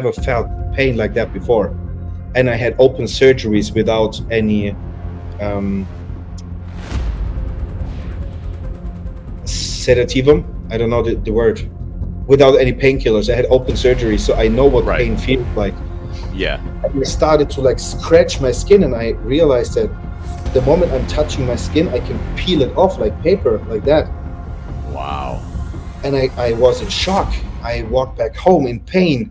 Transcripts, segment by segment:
never felt pain like that before. And I had open surgeries without any sedativum. I don't know the word. Without any painkillers. I had open surgery, so I know what pain feels like. Yeah. And I started to like scratch my skin, and I realized that the moment I'm touching my skin, I can peel it off like paper, like that. Wow. And I was in shock. I walked back home in pain,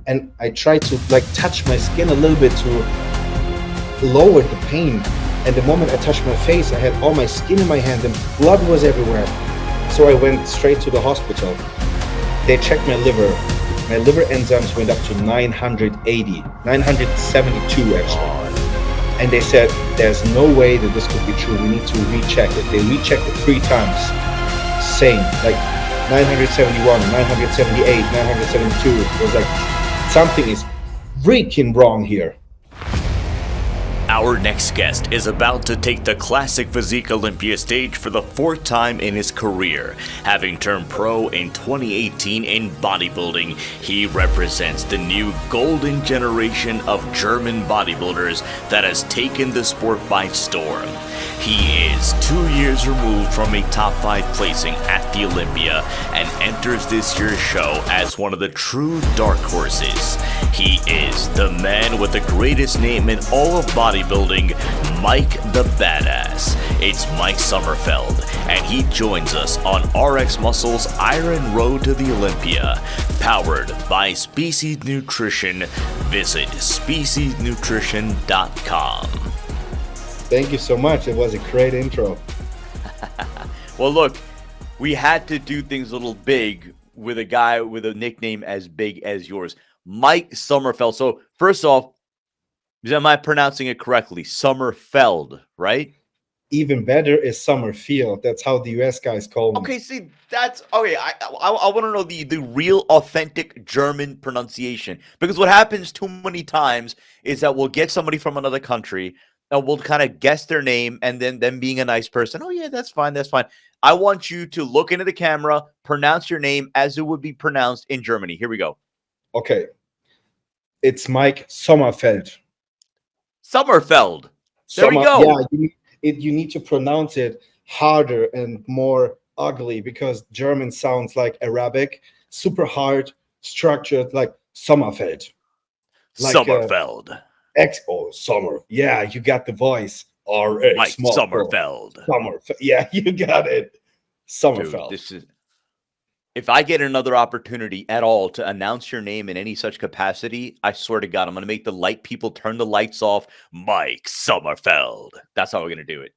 and I tried to like touch my skin a little bit to lower the pain. And the moment I touched my face, I had all my skin in my hand and blood was everywhere. So I went straight to the hospital. They checked my liver. My liver enzymes went up to 980, 972 actually. And they said, there's no way that this could be true. We need to recheck it. They rechecked it 3 times. Same, like 971, 978, 972. It was like, something is freaking wrong here. Our next guest is about to take the classic Physique Olympia stage for the 4th time in his career. Having turned pro in 2018 in bodybuilding, he represents the new golden generation of German bodybuilders that has taken the sport by storm. He is 2 years removed from a top 5 placing at the Olympia and enters this year's show as one of the true dark horses. He is the man with the greatest name in all of bodybuilding, Mike the Badass. It's Mike Sommerfeld, and he joins us on RXMuscle's Iron Road to the Olympia, powered by Species Nutrition. Visit speciesnutrition.com. Thank you so much. It was a great intro. Well, look, we had to do things a little big with a guy with a nickname as big as yours, Mike Sommerfeld. So first off, am I pronouncing it correctly? Sommerfeld, right? Even better is Sommerfeld. That's how the US guys call me. Okay, see, that's okay. I want to know the real authentic German pronunciation, because what happens too many times is that we'll get somebody from another country and we'll kind of guess their name, and then them being a nice person, oh yeah, that's fine, that's fine. I want you to look into the camera, pronounce your name as it would be pronounced in Germany. Here we go. Okay. It's Mike Sommerfeld. Sommerfeld. There we go. Yeah, you need to pronounce it harder and more ugly, because German sounds like Arabic, super hard, structured, like Sommerfeld. Like, Sommerfeld. Summer. Yeah, you got the voice. RXMuscle. Sommerfeld. Yeah, you got it. Sommerfeld. Dude, if I get another opportunity at all to announce your name in any such capacity, I swear to God, I'm going to make the light people turn the lights off. Mike Sommerfeld. That's how we're going to do it.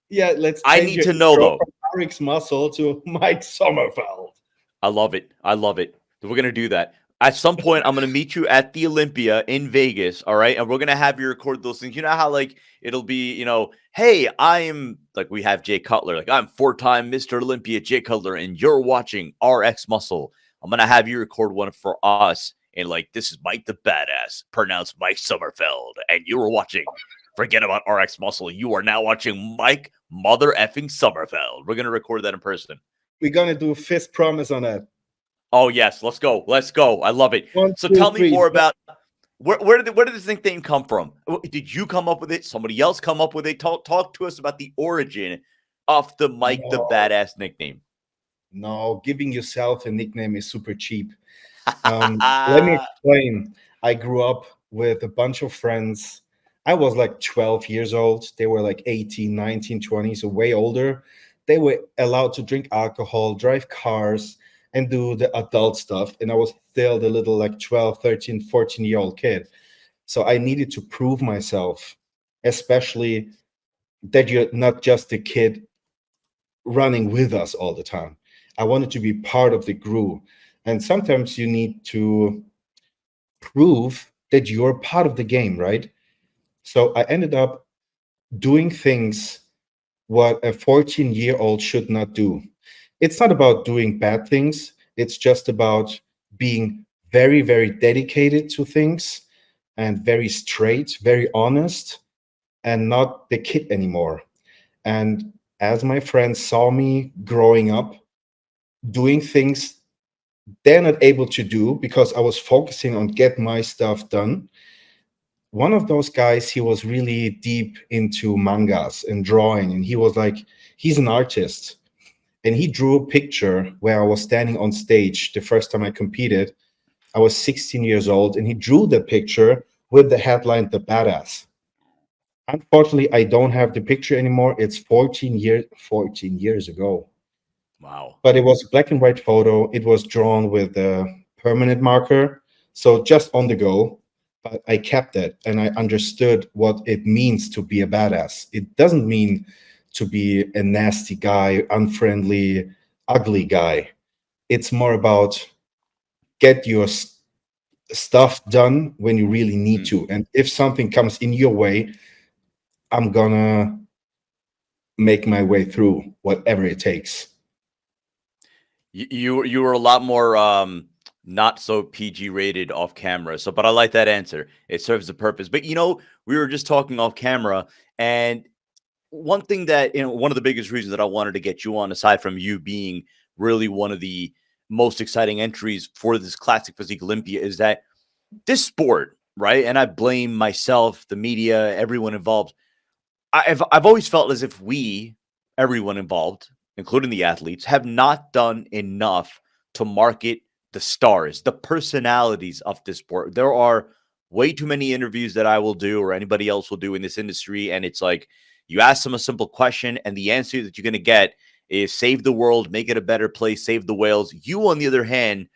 Yeah, I need to know, though. From RXMuscle to Mike Sommerfeld. I love it. We're going to do that. At some point, I'm going to meet you at the Olympia in Vegas, all right? And we're going to have you record those things. You know how, like, it'll be, hey, I'm, like, we have Jay Cutler. Like, I'm 4-time Mr. Olympia, Jay Cutler, and you're watching RXMuscle. I'm going to have you record one for us. And, like, this is Mike the Badass, pronounced Mike Sommerfeld. And you were watching, forget about RXMuscle. You are now watching Mike mother effing Sommerfeld. We're going to record that in person. We're going to do a fist promise on that. Oh, yes. Let's go. I love it. Tell me more about where did this nickname come from? Did you come up with it? Somebody else come up with it? Talk to us about the origin of the Mike the Badass nickname. No, giving yourself a nickname is super cheap. Let me explain. I grew up with a bunch of friends. I was like 12 years old. They were like 18, 19, 20, so way older. They were allowed to drink alcohol, drive cars, and do the adult stuff. And I was still the little like 12, 13, 14-year-old kid. So I needed to prove myself, especially that you're not just a kid running with us all the time. I wanted to be part of the group. And sometimes you need to prove that you're part of the game, right? So I ended up doing things what a 14-year-old should not do. It's not about doing bad things. It's just about being very, very dedicated to things and very straight, very honest, and not the kid anymore. And as my friends saw me growing up, doing things they're not able to do because I was focusing on get my stuff done. One of those guys, he was really deep into mangas and drawing, and he was like, he's an artist. And he drew a picture where I was standing on stage the first time I competed. I was 16 years old, and he drew the picture with the headline "The Badass." Unfortunately, I don't have the picture anymore. It's 14 years ago. Wow. But it was a black and white photo. It was drawn with a permanent marker, so just on the go. But I kept it, and I understood what it means to be a badass. It doesn't mean to be a nasty guy, unfriendly, ugly guy. It's more about get your stuff done when you really need Mm. to. And if something comes in your way, I'm gonna make my way through whatever it takes. You were a lot more not so PG rated off camera. So, but I like that answer. It serves a purpose. But we were just talking off camera, and one thing that one of the biggest reasons that I wanted to get you on, aside from you being really one of the most exciting entries for this Classic Physique Olympia, is that this sport, right? And I blame myself, the media, everyone involved. I've always felt as if we, everyone involved, including the athletes, have not done enough to market the stars, the personalities of this sport. There are way too many interviews that I will do or anybody else will do in this industry, and it's like you ask them a simple question, and the answer that you're going to get is save the world, make it a better place, save the whales. You, on the other hand,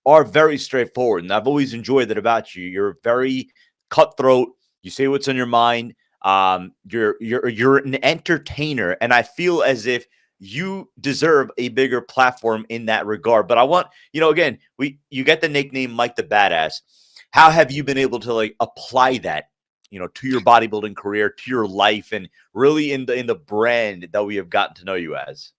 are very straightforward, and I've always enjoyed that about you. You're very cutthroat. You say what's on your mind. You're an entertainer, and I feel as if you deserve a bigger platform in that regard. But I want, again, you get the nickname Mike the Badass. How have you been able to like apply that, to your bodybuilding career, to your life, and really in the brand that we have gotten to know you as?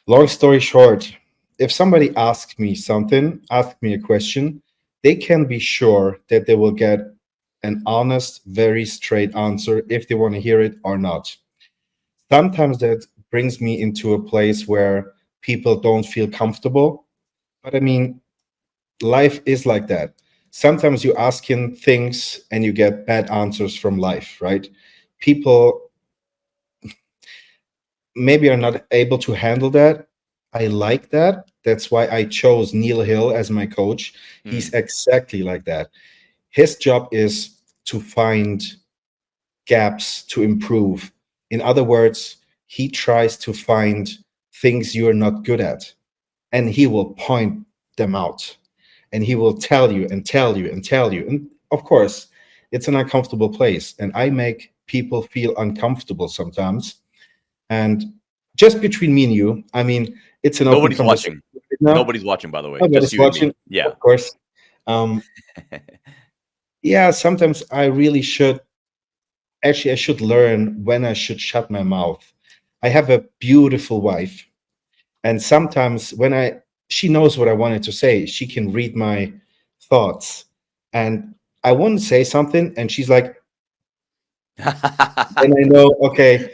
Long story short, if somebody asks me something, asks me a question, they can be sure that they will get an honest, very straight answer if they want to hear it or not. Sometimes that brings me into a place where people don't feel comfortable. But I mean, life is like that. Sometimes you ask him things and you get bad answers from life, right? People maybe are not able to handle that. I like that. That's why I chose Neil Hill as my coach. He's Mm, exactly like that. His job is to find gaps to improve. In other words, he tries to find things you're not good at, and he will point them out, and he will tell you and tell you and tell you. And of course, it's an uncomfortable place, and I make people feel uncomfortable sometimes. And just between me and you, I mean, it's an open Nobody's conversation watching. right now. Nobody's watching, by the way. Just Nobody's you and me. watching, Yeah. of course. Um, yeah, sometimes I really should. Actually, I should learn when I should shut my mouth. I have a beautiful wife, and sometimes when she knows what I wanted to say, she can read my thoughts, and I want to say something, and she's like, and I know, okay,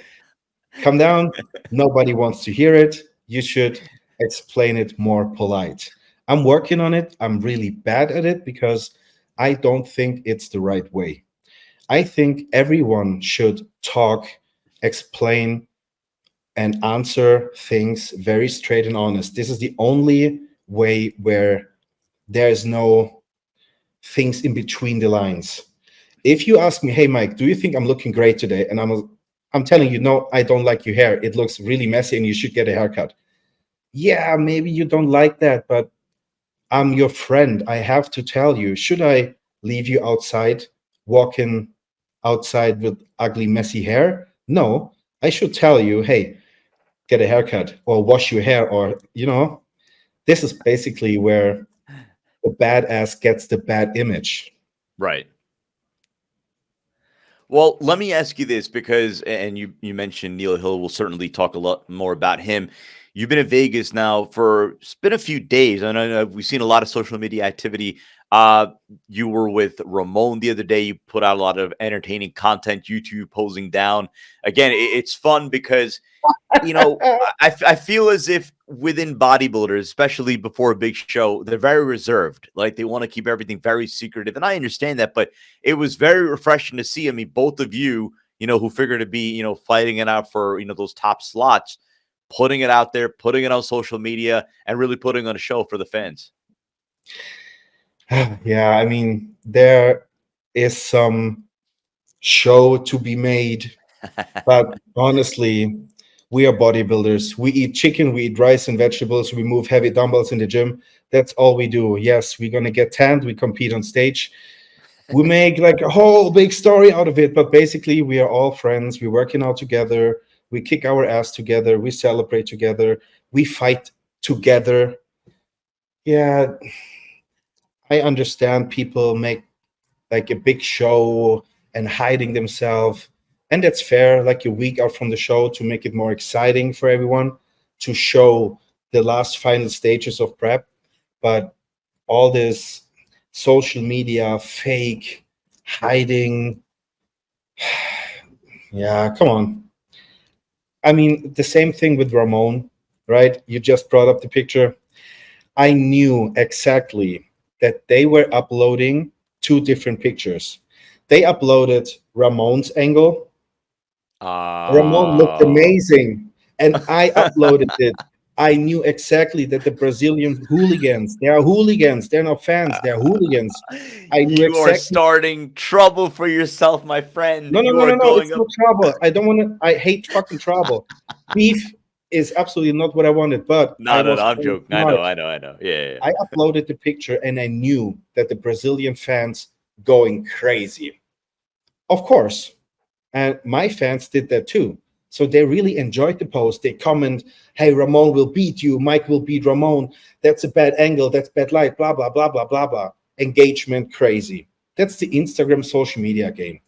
calm down. Nobody wants to hear it. You should explain it more polite. I'm working on it. I'm really bad at it because I don't think it's the right way. I think everyone should talk, explain, and answer things very straight and honest. This is the only way where there's no things in between the lines. If you ask me, "Hey Mike, do you think I'm looking great today?" and I'm telling you, "No, I don't like your hair. It looks really messy and you should get a haircut." Yeah, maybe you don't like that, but I'm your friend. I have to tell you, should I leave you outside walking outside with ugly messy hair? No, I should tell you, "Hey, get a haircut or wash your hair," or this is basically where the badass gets the bad image. Right. Well, let me ask you this because, and you mentioned Neil Hill. We'll certainly talk a lot more about him. You've been in Vegas now for it's been a few days, and I know we've seen a lot of social media activity. Uh, you were with Ramon the other day. You put out a lot of entertaining content. YouTube posing down again. It's fun because I feel as if within bodybuilders, especially before a big show, they're very reserved. Like they want to keep everything very secretive. And I understand that, but it was very refreshing to see. I mean, both of you, who figure to be, fighting it out for, those top slots, putting it out there, putting it on social media, and really putting on a show for the fans. Yeah, I mean, there is some show to be made, but honestly, we are bodybuilders. We eat chicken, we eat rice and vegetables, we move heavy dumbbells in the gym. That's all we do. Yes, we're gonna get tanned, we compete on stage. We make like a whole big story out of it, but basically we are all friends. We're working out together, we kick our ass together, we celebrate together, we fight together. Yeah, I understand people make like a big show and hiding themselves. And that's fair, like a week out from the show to make it more exciting for everyone to show the last final stages of prep. But all this social media, fake, hiding, yeah, come on. I mean, the same thing with Ramon, right? You just brought up the picture. I knew exactly that they were uploading two different pictures. They uploaded Ramon's angle. Ramon looked Oh. amazing, and I uploaded it. I knew exactly that the Brazilian hooligans, they are hooligans. They're not fans, they're hooligans. I knew You are exactly. starting trouble for yourself, my friend. No, no, You no, are no, no. going It's up. no trouble. I don't want to. I hate fucking trouble. Beef is absolutely not what I wanted, but I No, no, was no. I'm playing joking. I smart. know, I know, I know. Yeah, yeah, yeah. I uploaded the picture and I knew that the Brazilian fans going crazy. Of course. And my fans did that too. So they really enjoyed the post. They comment, hey, Ramon will beat you. Mike will beat Ramon. That's a bad angle. That's bad light. Blah, blah, blah, blah, blah, blah. Engagement crazy. That's the Instagram social media game.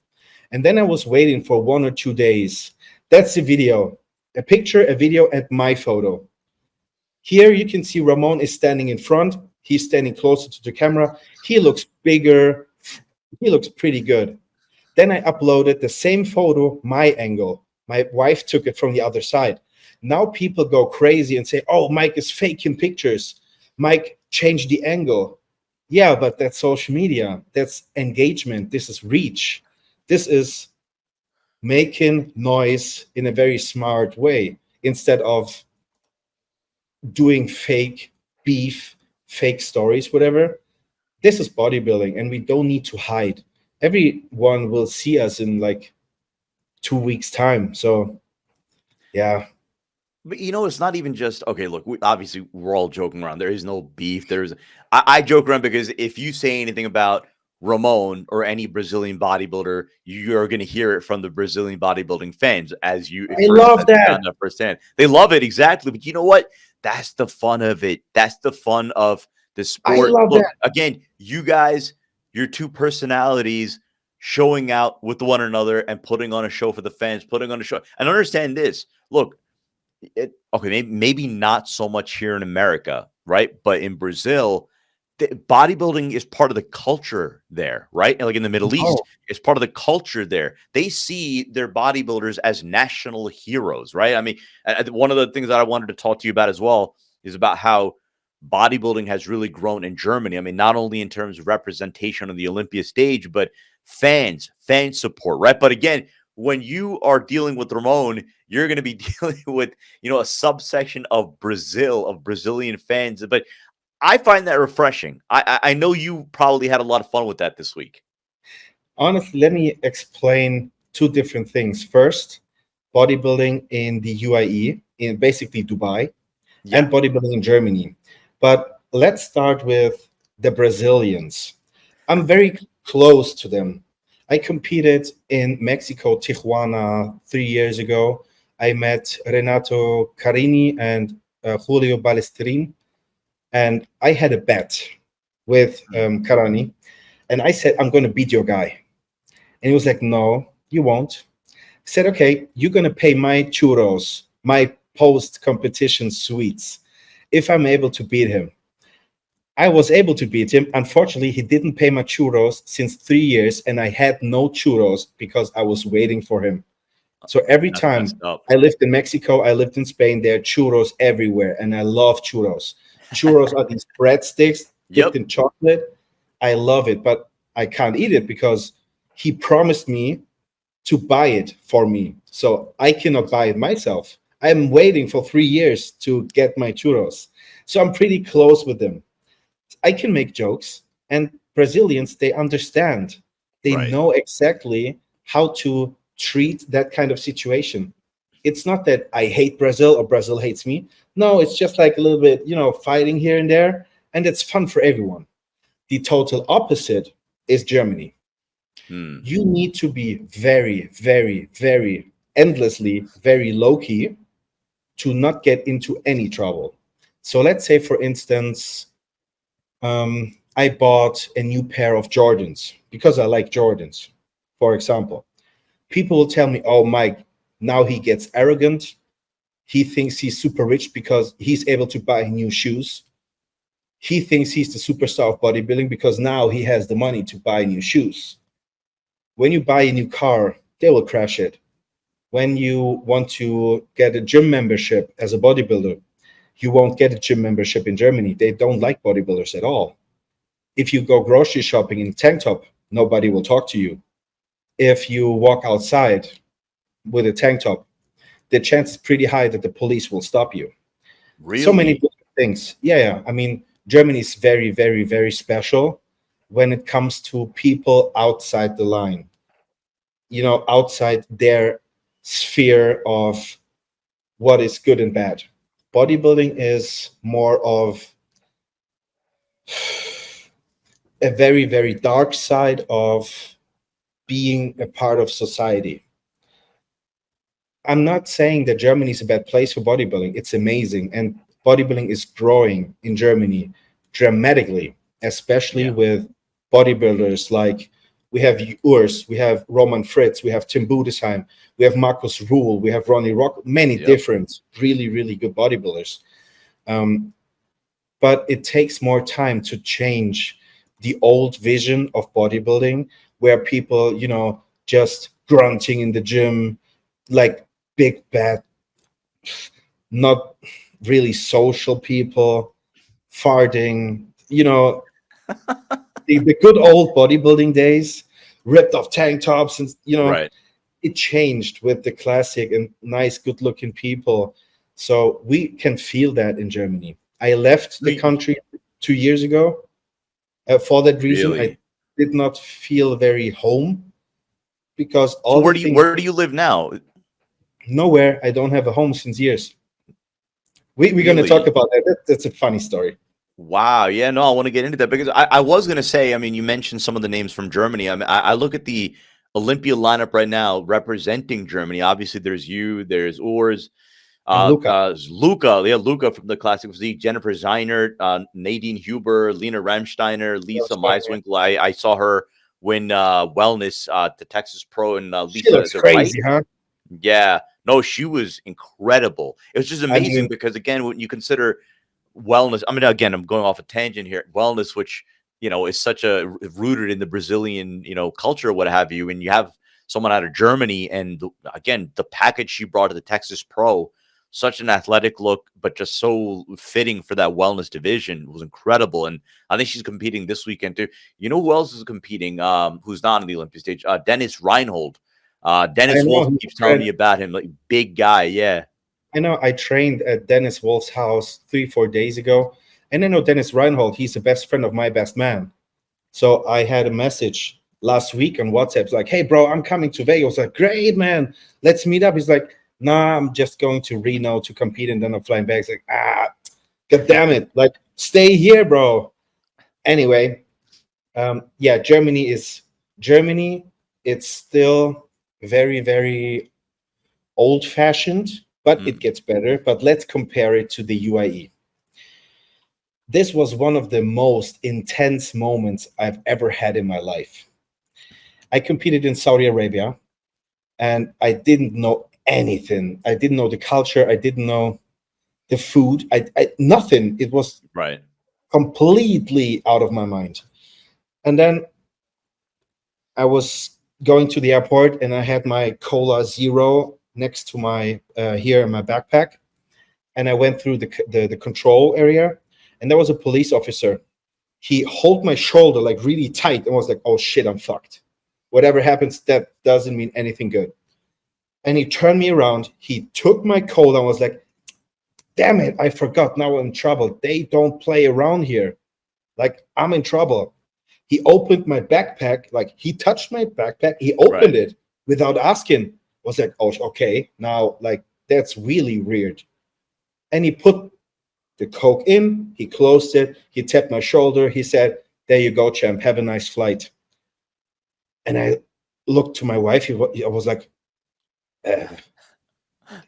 And then I was waiting for 1 or 2 days. That's the video. A picture, a video, and my photo. Here you can see Ramon is standing in front. He's standing closer to the camera. He looks bigger. He looks pretty good. Then I uploaded the same photo, my angle. My wife took it from the other side. Now people go crazy and say, oh, Mike is faking pictures. Mike changed the angle. Yeah, but that's social media. That's engagement. This is reach. This is making noise in a very smart way instead of doing fake beef, fake stories, whatever. This is bodybuilding and we don't need to hide. Everyone will see us in like 2 weeks' time. So, yeah. But it's not even just okay. Look, obviously we're all joking around. There is no beef. I joke around because if you say anything about Ramon or any Brazilian bodybuilder, you're going to hear it from the Brazilian bodybuilding fans as you I first love that. found that firsthand. They love it exactly. But you know what? That's the fun of it. That's the fun of the I sport. love Look, that. again, you guys, your two personalities showing out with one another and putting on a show for the fans, putting on a show. And understand this. Look, okay, maybe not so much here in America, right? But in Brazil, bodybuilding is part of the culture there, right? And like in the Middle East, Oh, it's part of the culture there. They see their bodybuilders as national heroes, right? I mean, one of the things that I wanted to talk to you about as well is about how bodybuilding has really grown in Germany. I mean, not only in terms of representation on the Olympia stage, but fan support, right? But again, when you are dealing with Ramon, you're going to be dealing with, a subsection of Brazil, of Brazilian fans. But I find that refreshing. I know you probably had a lot of fun with that this week. honestly, let me explain two different things. First, bodybuilding in the UAE, in basically Dubai, Yeah. and bodybuilding in Germany. But let's start with the Brazilians. I'm very close to them. I competed in Mexico, Tijuana, 3 years ago. I met Renato Carini and Julio Balestrin, and I had a bet with Mm. Carani, and I said, I'm going to beat your guy. And he was like, no, you won't. I said, okay, you're going to pay my churros, my post competition sweets, if I'm able to beat him. I was able to beat him. Unfortunately, he didn't pay my churros since 3 years, and I had no churros because I was waiting for him. So every That's messed time up. I lived in Mexico, I lived in Spain, there are churros everywhere, and I love churros. Churros are these breadsticks dipped Yep. in chocolate. I love it, but I can't eat it because he promised me to buy it for me. So I cannot buy it myself. I'm waiting for 3 years to get my churros. So I'm pretty close with them. I can make jokes, and Brazilians, they understand. They Right. know exactly how to treat that kind of situation. It's not that I hate Brazil or Brazil hates me. No, it's just like a little bit, fighting here and there, and it's fun for everyone. The total opposite is Germany. Hmm. You need to be very, very, very endlessly, very low key to not get into any trouble. So let's say, for instance, I bought a new pair of Jordans because I like Jordans, for example. People will tell me, oh, Mike, now he gets arrogant. He thinks he's super rich because he's able to buy new shoes. He thinks he's the superstar of bodybuilding because now he has the money to buy new shoes. When you buy a new car, they will crash it. When you want to get a gym membership as a bodybuilder, you won't get a gym membership in Germany. They don't like bodybuilders at all. If you go grocery shopping in a tank top, nobody will talk to you. If you walk outside with a tank top, the chance is pretty high that the police will stop you. So many Really? different things. Yeah, yeah. I mean, Germany is very, very, very special when it comes to people outside the line, outside their sphere of what is good and bad. Bodybuilding is more of a very, very dark side of being a part of society. I'm not saying that Germany is a bad place for bodybuilding. It's amazing. And bodybuilding is growing in Germany dramatically, especially Yeah. with bodybuilders like we have Urs, we have Roman Fritz, we have Tim Budesheim, we have Markus Rule, we have Ronnie Rock, many Yep. different, really, really good bodybuilders. Um, but it takes more time to change the old vision of bodybuilding where people, just grunting in the gym, like big bad, not really social people, farting, the good old bodybuilding days, ripped off tank tops, and Right. it changed with the classic and nice, good looking people. So we can feel that in Germany. I left the We- country 2 years ago. For that reason, I Really? did not feel very home because So all the things where do you live now? nowhere. I don't have a home since years. We're going to talk Really? about that. That's a funny story. Wow. Yeah, no, I want to get into that because I was going to say, I mean, you mentioned some of the names from Germany. I mean, I look at the Olympia lineup right now representing Germany. Obviously, there's you, there's Urs, And Luca, Luca, yeah, Luca from the Classic Physique, Jennifer Zeinert, Nadine Huber, Lena Remsteiner, Lisa Meiswinkle. I saw her win wellness the Texas Pro, and she Lisa, looks is it White? crazy, huh? Yeah. No, she was incredible. It was just I amazing mean, because again, when you consider wellness, I mean, again, I'm going off a tangent here. Wellness, which is such a rooted in the Brazilian, culture, what have you, and you have someone out of Germany, and again, the package she brought to the Texas Pro, such an athletic look, but just so fitting for that wellness division was incredible. And I think she's competing this weekend too. You know who else is competing? Who's not on the Olympia stage? Dennis Reinhold. I Dennis know Wolf he's keeps a telling friend. me about him, like big guy. Yeah. I know I trained at Dennis Wolf's house 3, 4 days ago. And I know Dennis Reinhold, he's the best friend of my best man. So I had a message last week on WhatsApp. It's like, hey, bro, I'm coming to Vegas. I was like, great, man. Let's meet up. He's like, nah, I'm just going to Reno to compete and then I'm flying back. It's like, god damn it. Like, stay here, bro. Anyway, yeah, Germany. It's still very, very old fashioned, but it Mm, gets better. But let's compare it to the UAE. This was one of the most intense moments I've ever had in my life. I competed in Saudi Arabia and I didn't know anything. I didn't know the culture. I didn't know the food. Nothing. It was right. completely out of my mind. And then I was going to the airport, and I had my Cola Zero next to my here in my backpack, and I went through the control area, and there was a police officer. He held my shoulder like really tight and was like, "Oh shit, I'm fucked. Whatever happens, that doesn't mean anything good." And he turned me around. He took my cola and was like, "Damn it, I forgot. Now I'm in trouble. They don't play around here. Like, I'm in trouble." He opened my backpack, like he touched my backpack. He opened Right. it without asking. Was like, "Oh, okay. Now, like, that's really weird." And he put the Coke in, he closed it, he tapped my shoulder, he said, "There you go, champ. Have a nice flight." And I looked to my wife. I was like, uh,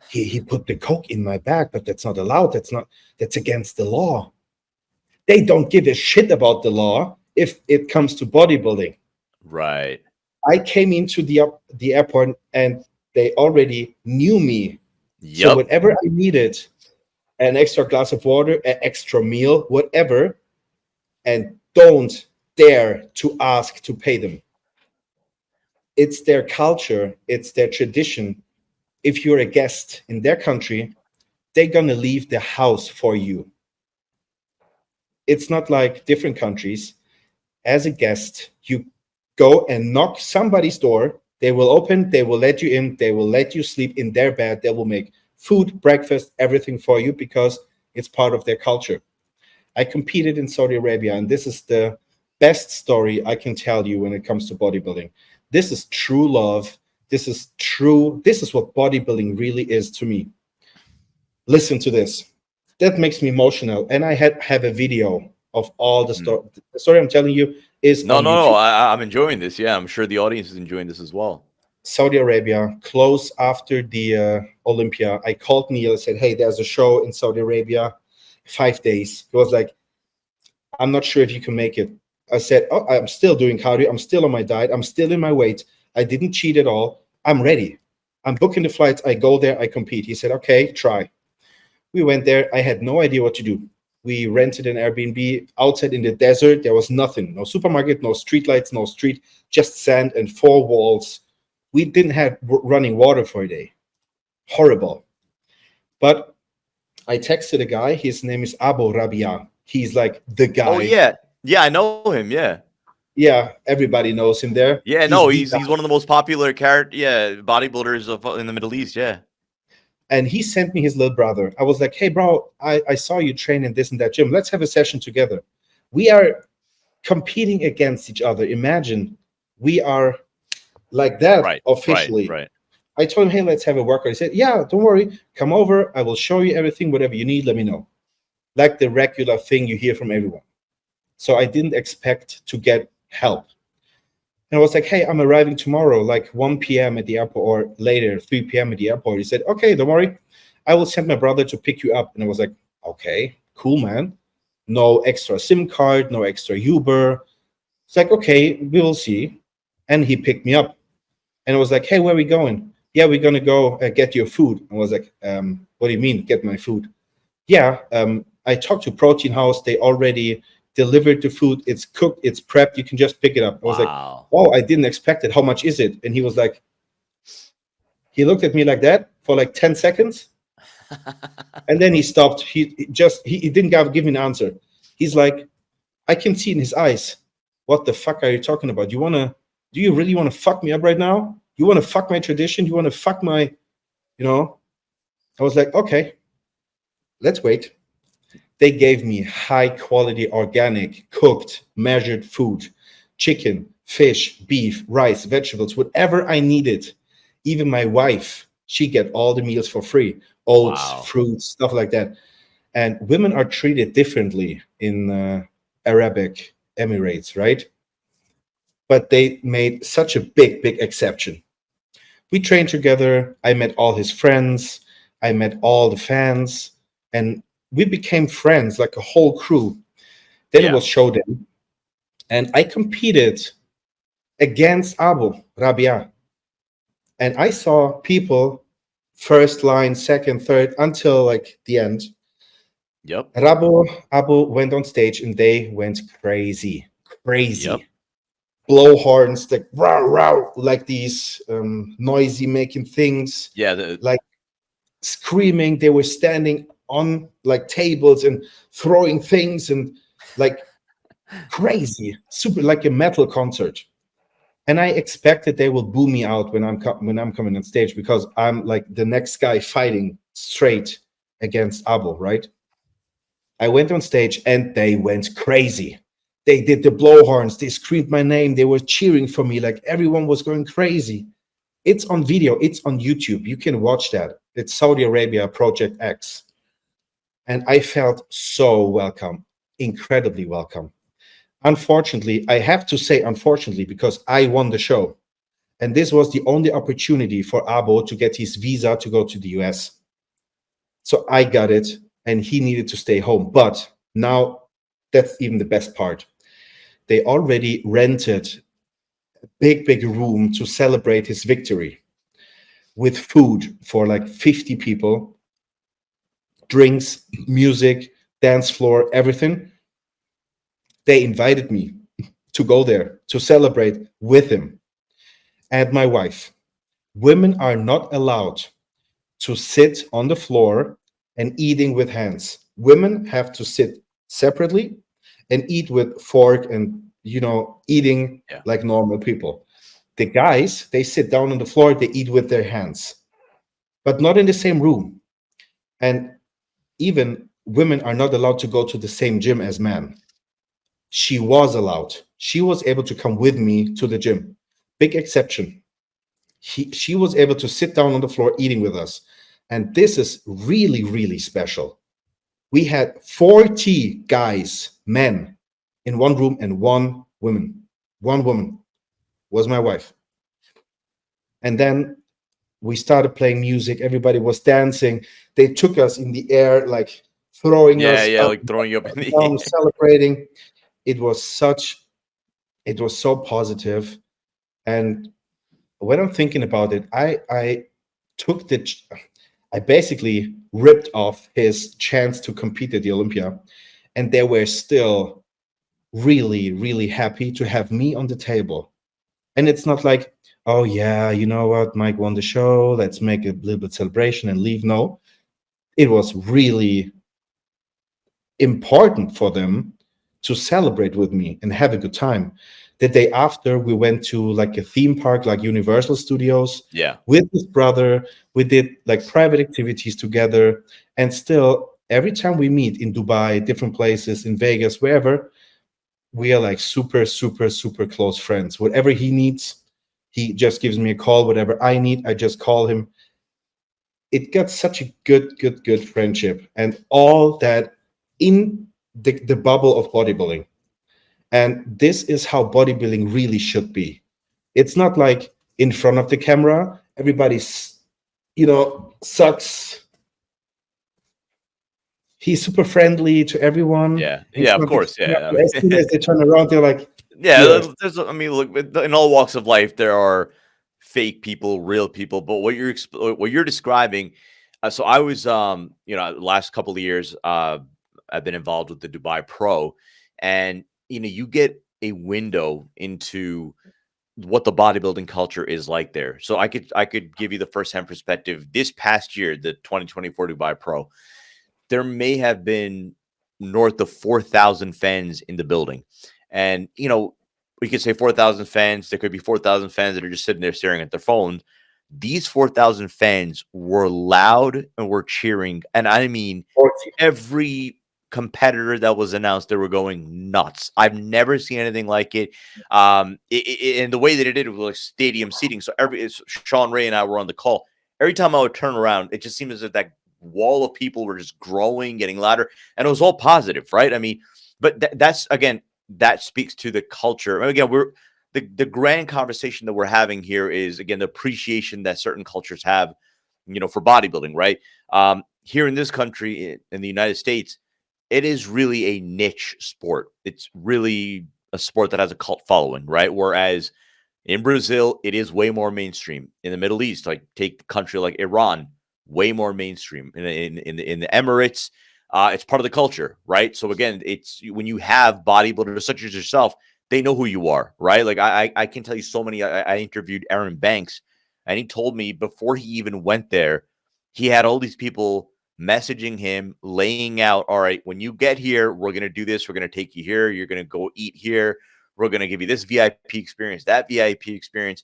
he put the Coke in my bag, but that's not allowed. That's against the law. They don't give a shit about the law if it comes to bodybuilding. Right. I came into the airport and they already knew me. So Yep. whatever I needed, an extra glass of water, an extra meal, whatever, and don't dare to ask to pay them. It's their culture, it's their tradition. If you're a guest in their country, they're gonna leave the house for you. It's not like different countries. As a guest, you go and knock somebody's door. They will open, they will let you in, they will let you sleep in their bed. They will make food, breakfast, everything for you because it's part of their culture. I competed in Saudi Arabia, and this is the best story I can tell you when it comes to bodybuilding. This is true love. This is true. This is what bodybuilding really is to me. Listen to this. That makes me emotional. And I have a video of all the Mhm. story. The story I'm telling you is No, on no, no. YouTube. I'm enjoying this. Yeah, I'm sure the audience is enjoying this as well. Saudi Arabia, close after the Olympia. I called Neil and said, "Hey, there's a show in Saudi Arabia, 5 days." He was like, "I'm not sure if you can make it." I said, "Oh, I'm still doing cardio. I'm still on my diet. I'm still in my weight. I didn't cheat at all. I'm ready. I'm booking the flights. I go there. I compete." He said, "Okay, try." We went there. I had no idea what to do. We rented an Airbnb outside in the desert. There was nothing, no supermarket, no street lights, no street, just sand and four walls. We didn't have running water for a day. Horrible. But I texted a guy. His name is Abu Rabia. He's like the Oh guy. yeah, yeah. I know him. Yeah, Yeah, everybody knows him there. yeah. He's No, the he's guy. one of the most popular bodybuilders in the Middle East. Yeah. And he sent me his little brother. I was like, "Hey, bro, I saw you train in this and that gym. Let's have a session together." We are competing against each other. Imagine we are like that Right. Right. officially. Right. I told him, "Hey, let's have a workout." He said, "Yeah, don't worry. Come over. I will show you everything. Whatever you need, let me know." Like the regular thing you hear from everyone. So I didn't expect to get help. And I was like, "Hey, I'm arriving tomorrow, like 1 p.m. at the airport or later, 3 p.m. at the airport." He said, "Okay, don't worry. I will send my brother to pick you up." And I was like, "Okay, cool, man. No extra SIM card, no extra Uber." It's like, "Okay, we will see." And he picked me up. And I was like, "Hey, where are we going?" "Yeah, we're going to go get your food." I was like, "What do you mean, get my food?" "Yeah, I talked to Protein House. They already delivered the food. It's cooked, it's prepped. You can just pick it up." I was like, Wow. "Oh, I didn't expect it. How much is it?" And he was like, he looked at me like that for like 10 seconds. And then he stopped. He didn't give me an answer. He's like, I can see in his eyes, "What the fuck are you talking about? Do you really want to fuck me up right now? You want to fuck my tradition? You want to fuck my, you know?" I was like, "Okay, let's wait." They gave me high quality, organic, cooked, measured food: chicken, fish, beef, rice, vegetables, whatever I needed. Even my wife, she get all the meals for free: oats, Wow. fruits, stuff like that. And women are treated differently in Arabic Emirates, right? But they made such a big exception. We trained together. I met all his friends. I met all the fans, and we became friends like a whole crew. Then it Yeah. was showdown, and I competed against Abu Rabia, and I saw people first line, second, third, until like the end. Yep. Abu went on stage, and they went crazy, Yep. crazy. blow horns, like rah rah, like these noisy making things, Yeah, like screaming. They were standing on like tables and throwing things and like crazy, super like a metal concert. And I expected they will boo me out when I'm coming on stage, because I'm like the next guy fighting straight against Abo, right? I went on stage and they went crazy. They did the blowhorns, they screamed my name, they were cheering for me, like everyone was going crazy. It's on video, it's on YouTube. You can watch that. It's Saudi Arabia Project X. And I felt so welcome, incredibly welcome. Unfortunately, I have to say unfortunately, because I won the show. And this was the only opportunity for Abo to get his visa to go to the US. So I got it, and he needed to stay home. But now that's even the best part. They already rented a big room to celebrate his victory with food for like 50 people, drinks, music, dance floor, everything. They invited me to go there to celebrate with him and my wife. Women are not allowed to sit on the floor and eating with hands. Women have to sit separately and eat with fork and, eating yeah, like normal people. The guys, they sit down on the floor, they eat with their hands, but not in the same room. And even women are not allowed to go to the same gym as men. She was allowed. She was able to come with me to the gym. Big exception. She was able to sit down on the floor eating with us. And this is really, really special. We had 40 guys, men, in one room and one woman. One woman was my wife. And then we started playing music. Everybody was dancing. They took us in the air, like throwing yeah, us yeah, up like throwing you up in and the down, celebrating. It was it was so positive. And when I'm thinking about it, I took I basically ripped off his chance to compete at the Olympia, and they were still really, really happy to have me on the table. And it's not like, oh yeah, you know what, Mike won the show, let's make a little bit celebration and leave. No, it was really important for them to celebrate with me and have a good time. The day after, we went to like a theme park, like Universal Studios, yeah, with his brother. We did like private activities together. And still, every time we meet in Dubai, different places, in Vegas, wherever, we are like super, super, super close friends. Whatever he needs, he just gives me a call. Whatever I need, I just call him. It got such a good friendship, and all that in the bubble of bodybuilding. And this is how bodybuilding really should be. It's not like in front of the camera everybody's, sucks. He's super friendly to everyone yeah, in yeah. Of front of the course, camera. yeah. I mean, As soon as they turn around, they're like, yeah. yeah. I mean, look, in all walks of life, there are fake people, real people. But what you're describing, so I was, the last couple of years, I've been involved with the Dubai Pro, and you get a window into what the bodybuilding culture is like there. So I could give you the firsthand perspective. This past year, the 2024 Dubai Pro, there may have been north of 4,000 fans in the building. And, we could say 4,000 fans. There could be 4,000 fans that are just sitting there staring at their phone. These 4,000 fans were loud and were cheering. And I mean, every competitor that was announced, they were going nuts. I've never seen anything like it. And the way that it did it was like stadium seating. So Sean Ray and I were on the call. Every time I would turn around, it just seemed as if that wall of people were just growing, getting louder, and it was all positive, right? I mean, but that's again, that speaks to the culture. And again, we're the grand conversation that we're having here is again the appreciation that certain cultures have, for bodybuilding, right? Here in this country, in the United States, it is really a niche sport. It's really a sport that has a cult following, right? Whereas in Brazil, it is way more mainstream. In the Middle East, like take a country like Iran, way more mainstream. In the Emirates, it's part of the culture, right? So again, it's when you have bodybuilders such as yourself they know who you are, right? Like I can tell you so many. I interviewed Aaron Banks, and he told me before he even went there, he had all these people messaging him, laying out, all right, when you get here, we're gonna do this. We're gonna take you here. You're gonna go eat here. We're gonna give you this VIP experience, that VIP experience.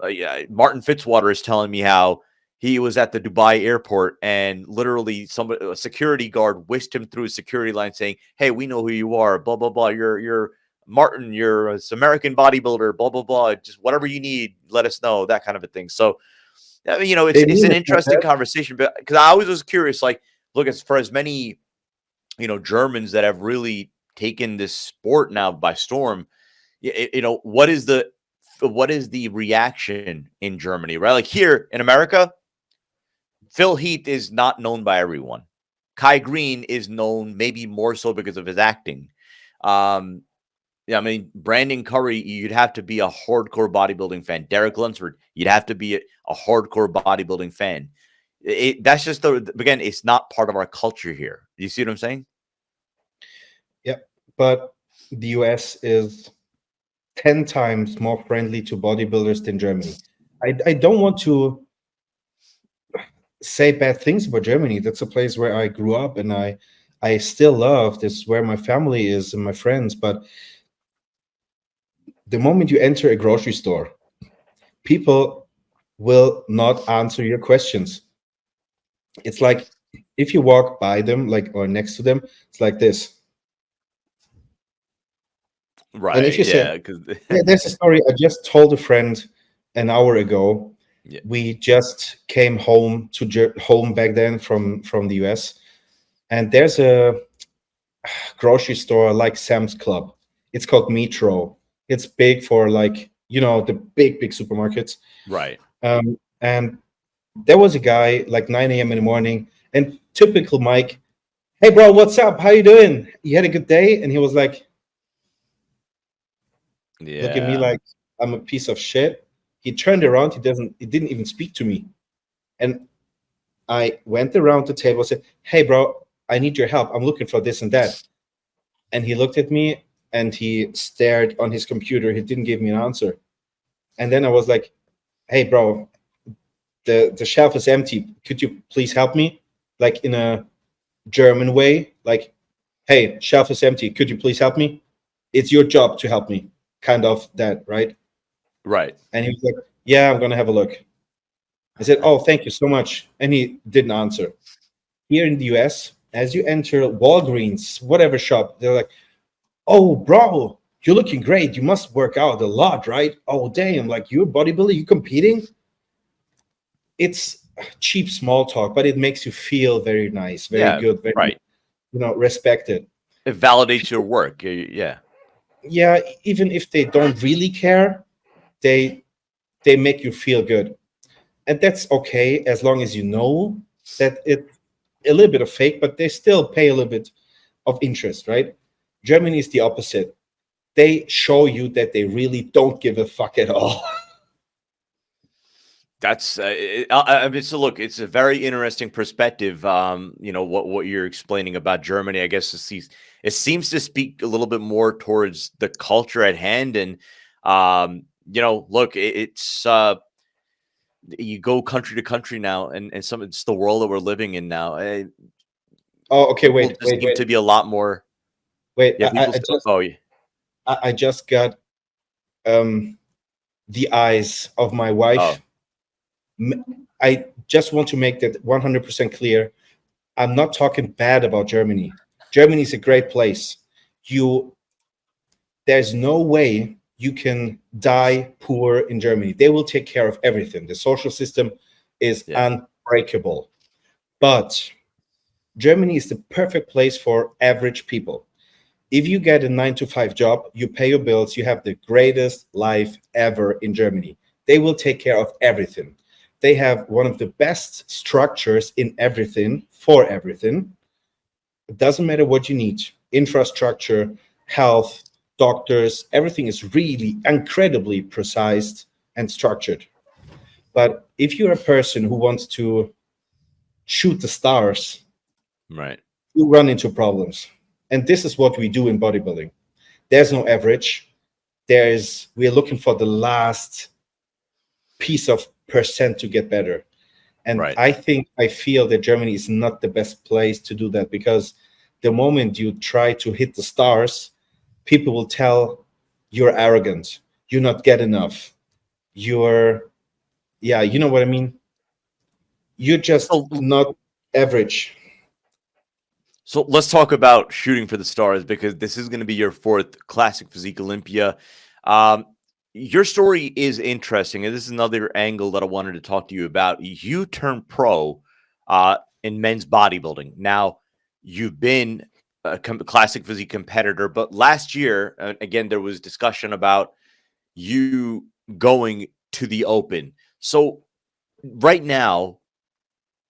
Yeah, Martin Fitzwater is telling me how he was at the Dubai airport and literally somebody, a security guard, whisked him through a security line saying, "Hey, we know who you are. Blah blah blah. You're Martin. You're this American bodybuilder. Blah blah blah. Just whatever you need, let us know." That kind of a thing. So, I mean, They it's mean an it like interesting that. conversation, but because I always was curious, like, look, as for as many Germans that have really taken this sport now by storm, what is the reaction in Germany, right? Like here in America, Phil Heath is not known by everyone. Kai Green is known maybe more so because of his acting. Um, yeah, I mean, Brandon Curry, you'd have to be a hardcore bodybuilding fan. Derek Lunsford, you'd have to be a hardcore bodybuilding fan. That's just again, it's not part of our culture here. You see what I'm saying? Yeah, but the US is 10 times more friendly to bodybuilders than Germany. I don't want to say bad things about Germany. That's a place where I grew up and I still love. This is where my family is and my friends. But the moment you enter a grocery store, people will not answer your questions. It's like if you walk by them, like or next to them, it's like this. And if Right. you say, Yeah. Because yeah, there's a story I just told a friend an hour ago. yeah. We just came home to home back then from the US, and there's a grocery store like Sam's Club. It's called Metro. It's big for like the big supermarkets. Right. And there was a guy like 9 a.m. in the morning, and typical Mike. Hey, bro, what's up? How you doing? You had a good day? And he was like, look at me Yeah. like I'm a piece of shit. He turned around. He didn't even speak to me. And I went around the table and said, hey, bro, I need your help. I'm looking for this and that. And he looked at me and he stared on his computer. He didn't give me an answer. And then I was like, hey, bro, the shelf is empty. Could you please help me? Like in a German way, like, hey, shelf is empty. Could you please help me? It's your job to help me. Kind of that, right? Right. And he was like, yeah, I'm going to have a look. I said, oh, thank you so much. And he didn't answer. Here in the US, as you enter Walgreens, whatever shop, they're like, oh, bro, you're looking great. You must work out a lot, right? Oh, damn, like you're a bodybuilder, you competing? It's cheap small talk, but it makes you feel very nice, very Yeah. good, very, Right. respected. It validates your work. Yeah. Yeah, even if they don't really care, they make you feel good. And that's okay as long as you know that it's a little bit of fake, but they still pay a little bit of interest, right? Germany is the opposite. They show you that they really don't give a fuck at all. That's I mean, so look, it's a very interesting perspective. What you're explaining about Germany. I guess it seems to speak a little bit more towards the culture at hand, and look, it's you go country to country now, and it's the world that we're living in now. Oh, okay, People wait, just wait, seem wait, to be a lot more. wait. Yeah, people. Oh, yeah. I just got um, the eyes of my Oh, wife. I just want to make that 100% clear. I'm not talking bad about Germany. Germany is a great place. You There's no way you can die poor in Germany. They will take care of everything. The social system is yeah. unbreakable. But Germany is the perfect place for average people. If you get a 9 to 5 job, you pay your bills, you have the greatest life ever in Germany. They will take care of everything. They have one of the best structures in everything for everything. It doesn't matter what you need, infrastructure, health, doctors, everything is really incredibly precise and structured. But if you're a person who wants to shoot the stars, Right. you run into problems. And this is what we do in bodybuilding. There's no average. we're looking for the last piece of percent to get better. And Right. I feel that Germany is not the best place to do that, because the moment you try to hit the stars, people will tell you're arrogant, you're not get enough, you're, yeah, you know what I mean? You're just So, not average. so let's talk about shooting for the stars, because this is going to be your fourth Classic Physique Olympia. Um, your story is interesting, and this is another angle that I wanted to talk to you about. You turned pro in men's bodybuilding. Now, you've been a Classic Physique competitor, but last year, again, there was discussion about you going to the Open. So, right now,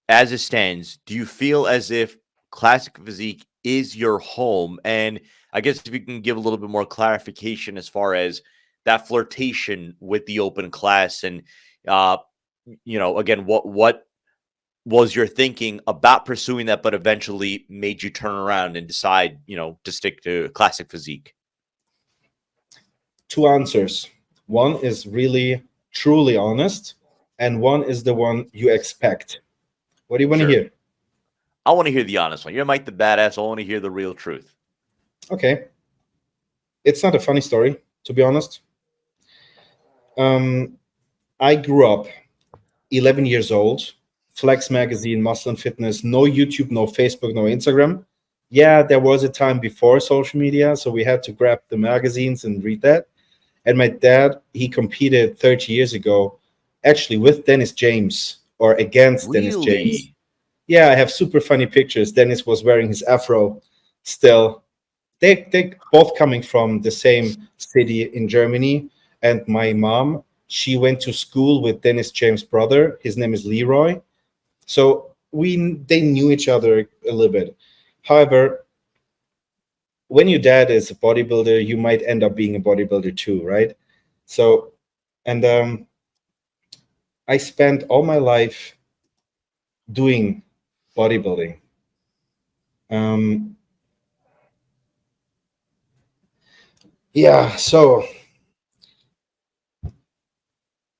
as it stands, do you feel as if Classic Physique is your home? And I guess if you can give a little bit more clarification as far as that flirtation with the open class, and uh, again, what was your thinking about pursuing that, but eventually made you turn around and decide, to stick to Classic Physique? Two answers. One is really truly honest, and one is the one you expect. What do you want to Sure. hear? I want to hear the honest one. You're Mike the Badass. I want to hear the real truth. Okay. It's not a funny story, to be honest. Um, I grew up 11 years old, Flex Magazine, Muscle and Fitness, no YouTube, no Facebook, no Instagram. Yeah, there was a time before social media, so we had to grab the magazines and read that. And my dad, he competed 30 years ago, actually with Dennis James, or against Dennis James. Really? Yeah, I have super funny pictures. Dennis was wearing his afro still. They both coming from the same city in Germany. And my mom, she went to school with Dennis James' brother. His name is Leroy. So they knew each other a little bit. However, when your dad is a bodybuilder, you might end up being a bodybuilder too, right? So, and I spent all my life doing bodybuilding. Um, yeah, so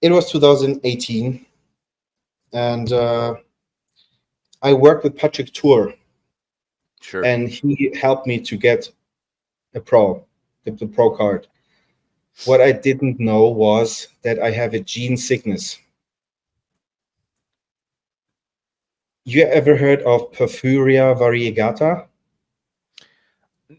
it was 2018, and I worked with Patrick Tour, Sure. and he helped me to get a pro, the pro card. What I didn't know was that I have a gene sickness. You ever heard of Porphyria variegata?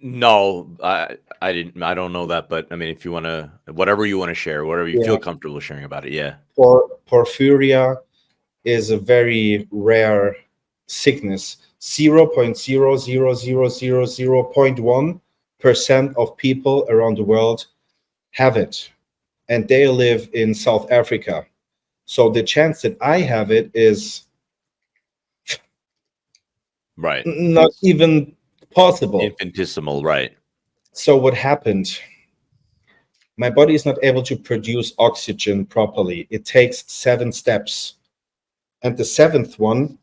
No, I didn't. I don't know that, but I mean, if you want to, whatever you want to share, whatever you Yeah. feel comfortable sharing about it, yeah. Porphyria is a very rare sickness. 0.00000.1% of people around the world have it, and they live in South Africa. So the chance that I have it is Right. not even possible. Infinitesimal, right. So what happened? My body is not able to produce oxygen properly. It takes 7 steps. And the seventh one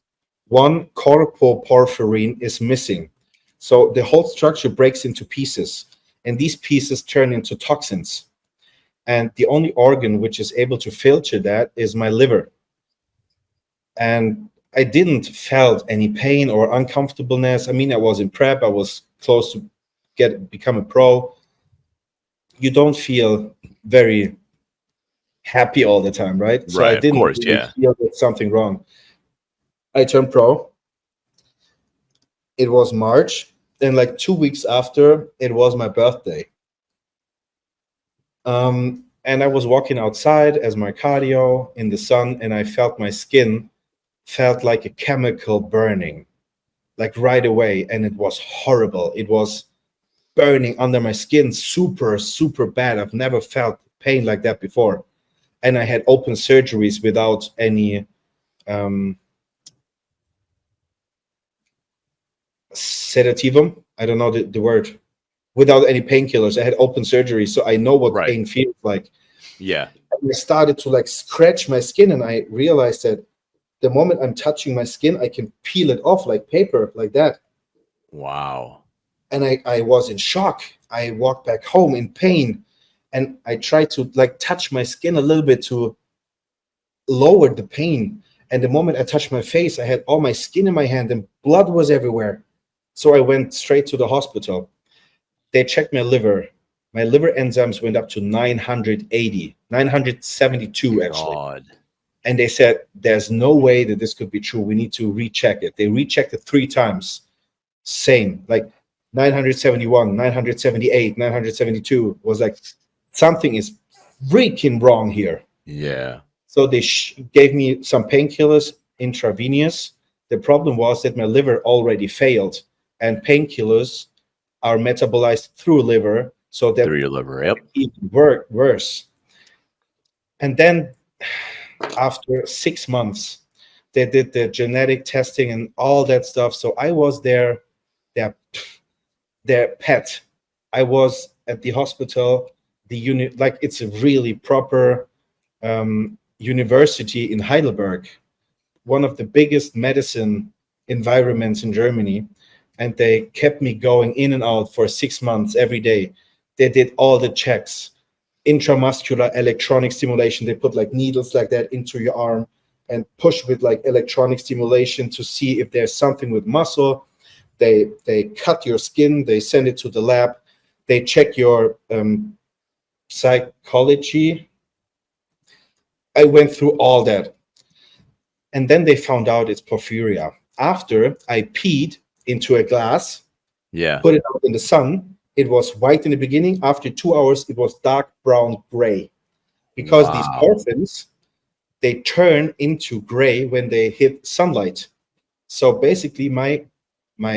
corpoporphyrin is missing. So the whole structure breaks into pieces, and these pieces turn into toxins. And the only organ which is able to filter that is my liver. And I didn't felt any pain or uncomfortableness. I mean, I was in prep. I was close to become a pro. You don't feel very happy all the time, right? So I Right. Of didn't course. really Yeah. feel that something wrong. I turned pro. It was March, and like 2 weeks after, it was my birthday. And I was walking outside as my cardio in the sun, and I felt my skin felt like a chemical burning, like right away, and it was horrible. It was burning under my skin, super, super bad. I've never felt pain like that before. And I had open surgeries without any sedativum. I don't know the word. Without any painkillers. I had open surgery, so I know what Right. pain feels like. Yeah. And I started to like scratch my skin, and I realized that the moment I'm touching my skin, I can peel it off like paper, like that. Wow. And I was in shock. I walked back home in pain. And I tried to like touch my skin a little bit to lower the pain. And the moment I touched my face, I had all my skin in my hand and blood was everywhere. So I went straight to the hospital. They checked my liver. My liver enzymes went up to 980, 972 actually. God. And they said, there's no way that this could be true. We need to recheck it. They rechecked it 3 times. Same, like 971, 978, 972 was like, something is freaking wrong here. Yeah. So they gave me some painkillers intravenous. The problem was that my liver already failed, and painkillers are metabolized through liver, so that Through your liver, yep. even worse. And then after 6 months, they did the genetic testing and all that stuff. So I was their pet. I was at the hospital, the unit, like it's a really proper university in Heidelberg, one of the biggest medicine environments in Germany. And they kept me going in and out for 6 months every day. They did all the checks, intramuscular electronic stimulation. They put like needles like that into your arm and push with like electronic stimulation to see if there's something with muscle. They cut your skin, they send it to the lab, they check your psychology. I went through all that. And then they found out it's porphyria. After I peed into a glass, put it out in the sun, it was white in the beginning. After 2 hours, it was dark brown gray. Because these orphans, they turn into gray when they hit sunlight. So basically, my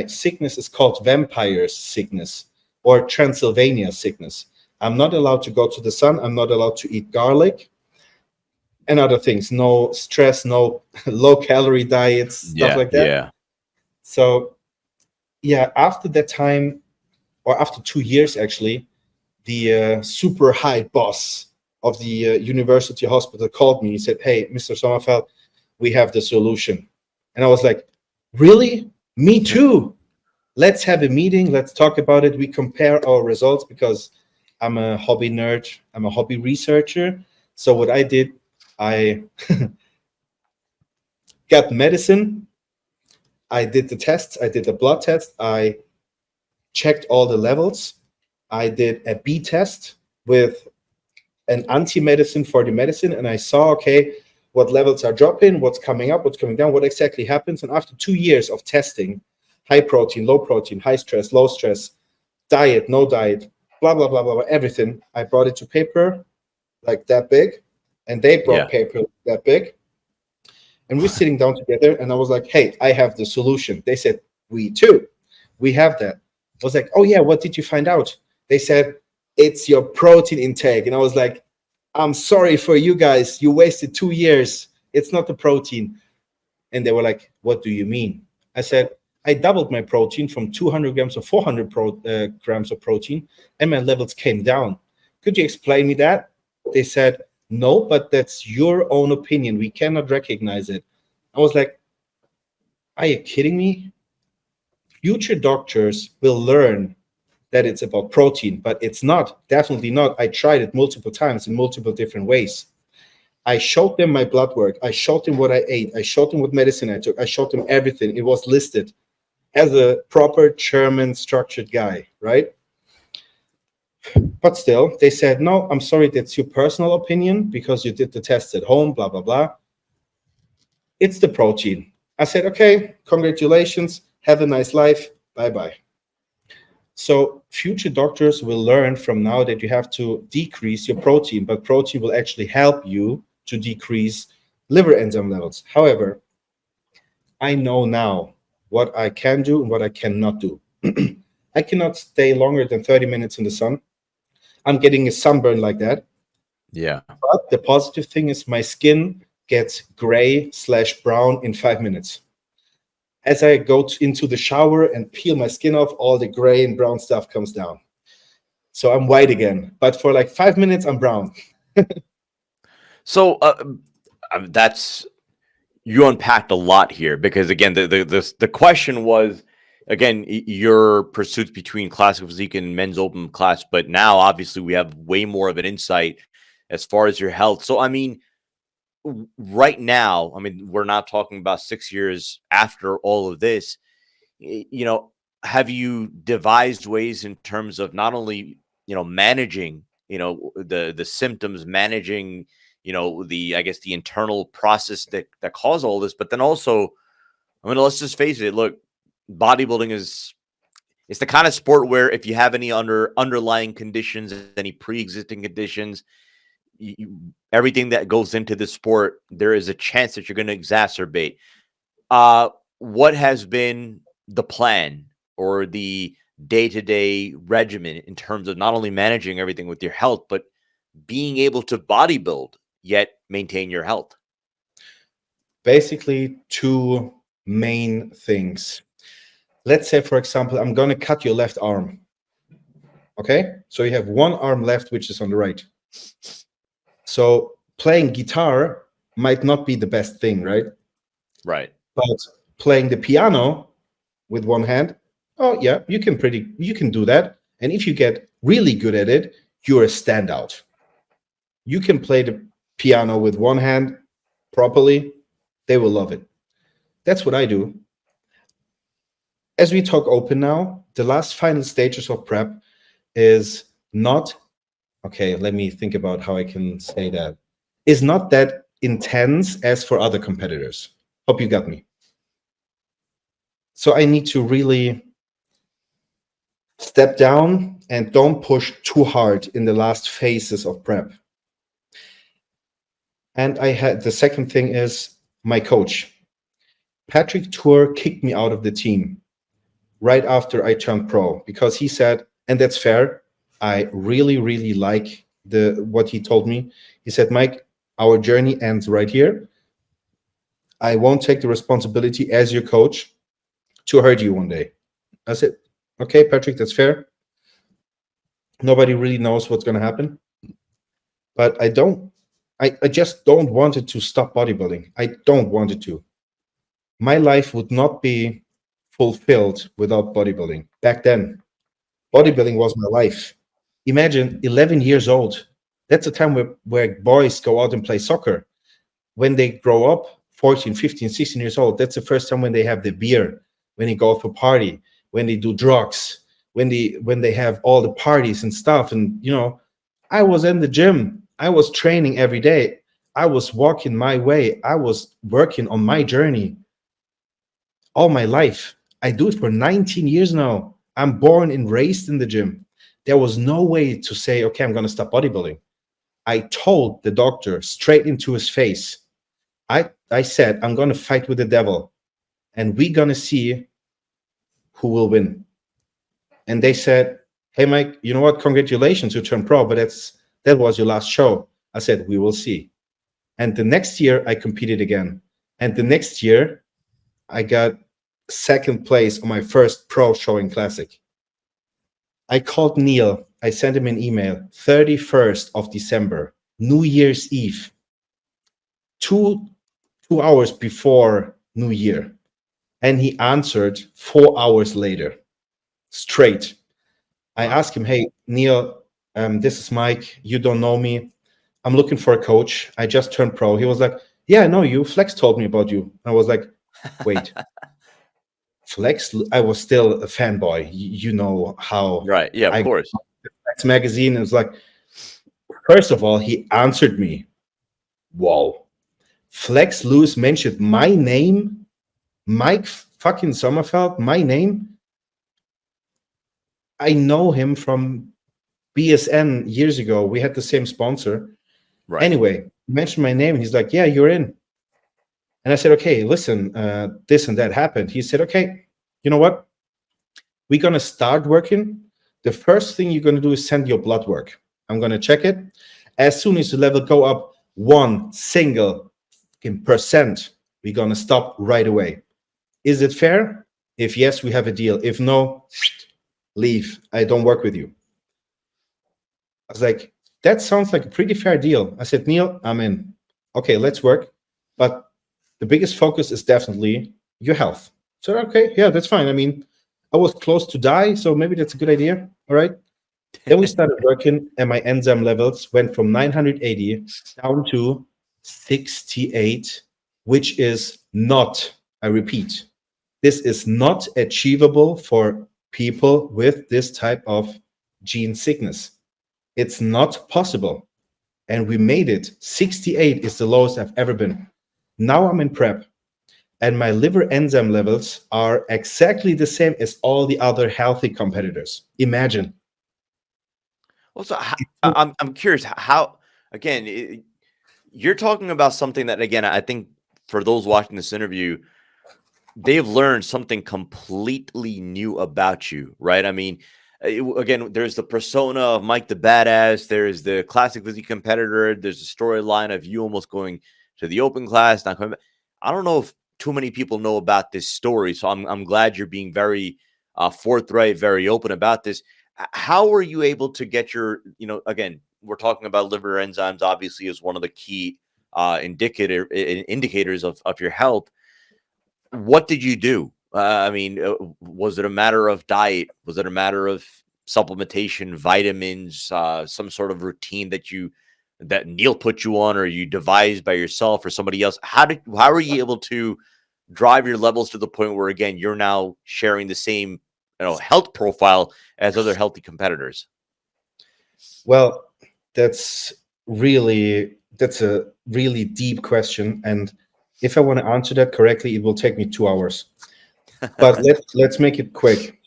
sickness is called vampire sickness or Transylvania sickness. I'm not allowed to go to the sun. I'm not allowed to eat garlic and other things. No stress, no low-calorie diets, stuff like that. Yeah. So, yeah, after that time, or after 2 years, actually, the super high boss of the university hospital called me. He said, "Hey, Mr. Sommerfeld, we have the solution." And I was like, "Really? Me too. Let's have a meeting. Let's talk about it. We compare our results," because I'm a hobby nerd. I'm a hobby researcher. So what I did, I got medicine. I did the tests. I did the blood test. I checked all the levels. I did a B test with an anti-medicine for the medicine. And I saw, okay, what levels are dropping, what's coming up, what's coming down, what exactly happens. And after 2 years of testing, high protein, low protein, high stress, low stress, diet, no diet, blah, blah, blah, blah, blah, everything, I brought it to paper like that big. And they brought paper that big. And we're sitting down together. And I was like, "Hey, I have the solution." They said, "We too. We have that." I was like, "Oh, yeah, what did you find out?" They said, "It's your protein intake." And I was like, "I'm sorry for you guys. You wasted 2 years. It's not the protein." And they were like, "What do you mean?" I said, "I doubled my protein from 200 grams to 400 grams of protein, and my levels came down. Could you explain me that?" They said, "No, but that's your own opinion. We cannot recognize it." I was like, "Are you kidding me?" Future doctors will learn that it's about protein, but it's not, definitely not. I tried it multiple times in multiple different ways. I showed them my blood work. I showed them what I ate. I showed them what medicine I took. I showed them everything. It was listed as a proper German structured guy, right? But still, they said, "No, I'm sorry, that's your personal opinion because you did the test at home, blah, blah, blah. It's the protein." I said, "Okay, congratulations. Have a nice life. Bye-bye." So future doctors will learn from now that you have to decrease your protein, but protein will actually help you to decrease liver enzyme levels. However, I know now what I can do and what I cannot do. I cannot stay longer than 30 minutes in the sun. I'm getting a sunburn like that. Yeah. But the positive thing is my skin gets gray/brown in 5 minutes. As I go into the shower and peel my skin off, all the gray and brown stuff comes down. So I'm white again. But for like 5 minutes, I'm brown. So that's, you unpacked a lot here, because again, the question was, again, your pursuits between classic physique and men's open class, but now obviously we have way more of an insight as far as your health. So, I mean, right now, I mean, we're not talking about 6 years after all of this. You know, have you devised ways in terms of not only, managing, the symptoms, managing, the, I guess, the internal process that cause all this, but then also, I mean, let's just face it. Look, bodybuilding is it's the kind of sport where if you have any underlying conditions, any pre-existing conditions, everything that goes into the sport, there is a chance that you're going to exacerbate. Uh, what has been the plan or the day-to-day regimen in terms of not only managing everything with your health, but being able to bodybuild yet maintain your health? Basically, two main things. Let's say, for example, I'm going to cut your left arm. Okay? So you have one arm left, which is on the right. So playing guitar might not be the best thing, right? Right. But playing the piano with one hand, oh yeah, you can do that. And if you get really good at it, you're a standout. You can play the piano with one hand properly, they will love it. That's what I do. As we talk open now, the last final stages of prep is not, okay, let me think about how I can say that, is not that intense as for other competitors. Hope you got me. So I need to really step down and don't push too hard in the last phases of prep. And I had the second thing is my coach. Patrick Tour kicked me out of the team right after I turned pro because he said, and that's fair, I really, really like what he told me. He said, Mike, our journey ends right here. I won't take the responsibility as your coach to hurt you one day. I said, okay, Patrick, that's fair. Nobody really knows what's going to happen. But I just don't want it to stop bodybuilding. I don't want it to. My life would not be fulfilled without bodybuilding. Back then, bodybuilding was my life. Imagine 11 years old. That's a time where boys go out and play soccer. When they grow up, 14, 15, 16 years old, that's the first time when they have the beer, when they go to a party, when they do drugs, when they have all the parties and stuff. And, I was in the gym. I was training every day. I was walking my way. I was working on my journey all my life. I do it for 19 years now. I'm born and raised in the gym. There was no way to say, okay, I'm going to stop bodybuilding. I told the doctor straight into his face, I said, I'm going to fight with the devil and we're going to see who will win. And they said, hey, Mike, you know what? Congratulations, you turned pro, but that was your last show. I said, we will see. And the next year I competed again. And the next year I got second place on my first pro showing classic. I called Neil. I sent him an email, 31st of December, New Year's Eve, two hours before New Year. And he answered 4 hours later, straight. I asked him, hey, Neil, this is Mike. You don't know me. I'm looking for a coach. I just turned pro. He was like, yeah, I know you. Flex told me about you. I was like, wait. Flex, I was still a fanboy. You know how. Right. Yeah, of course. Flex magazine. It was like, first of all, he answered me. Whoa. Flex Lewis mentioned my name, Mike fucking Sommerfeld, my name. I know him from BSN years ago. We had the same sponsor. Right. Anyway, he mentioned my name and he's like, yeah, you're in. And I said, okay, listen, this and that happened. He said, okay, you know what? We're going to start working. The first thing you're going to do is send your blood work. I'm going to check it. As soon as the level go up 1 single %, we're going to stop right away. Is it fair? If yes, we have a deal. If no, leave. I don't work with you. I was like, that sounds like a pretty fair deal. I said, Neil, I'm in. Okay, let's work. But the biggest focus is definitely your health. So, okay, yeah, that's fine. I mean, I was close to die, so maybe that's a good idea. All right. Then we started working, and my enzyme levels went from 980 down to 68, which is not, I repeat, this is not achievable for people with this type of gene sickness. It's not possible. And we made it. 68 is the lowest I've ever been. Now I'm in prep, and my liver enzyme levels are exactly the same as all the other healthy competitors. Imagine. Well, so I'm curious how again you're talking about something that again I think for those watching this interview they've learned something completely new about you, right? I mean, again, there's the persona of Mike the Badass. There's the classic physique competitor. There's a storyline of you almost going to the open class, not coming back. I don't know if too many people know about this story, so I'm glad you're being very forthright, very open about this. How were you able to get your, again, we're talking about liver enzymes, obviously, is one of the key indicators of your health. What did you do? I mean, was it a matter of diet? Was it a matter of supplementation, vitamins, some sort of routine that Neil put you on, or you devised by yourself or somebody else? How were you able to drive your levels to the point where again you're now sharing the same health profile as other healthy competitors? Well, that's a really deep question, and if I want to answer that correctly, it will take me 2 hours. But let's make it quick.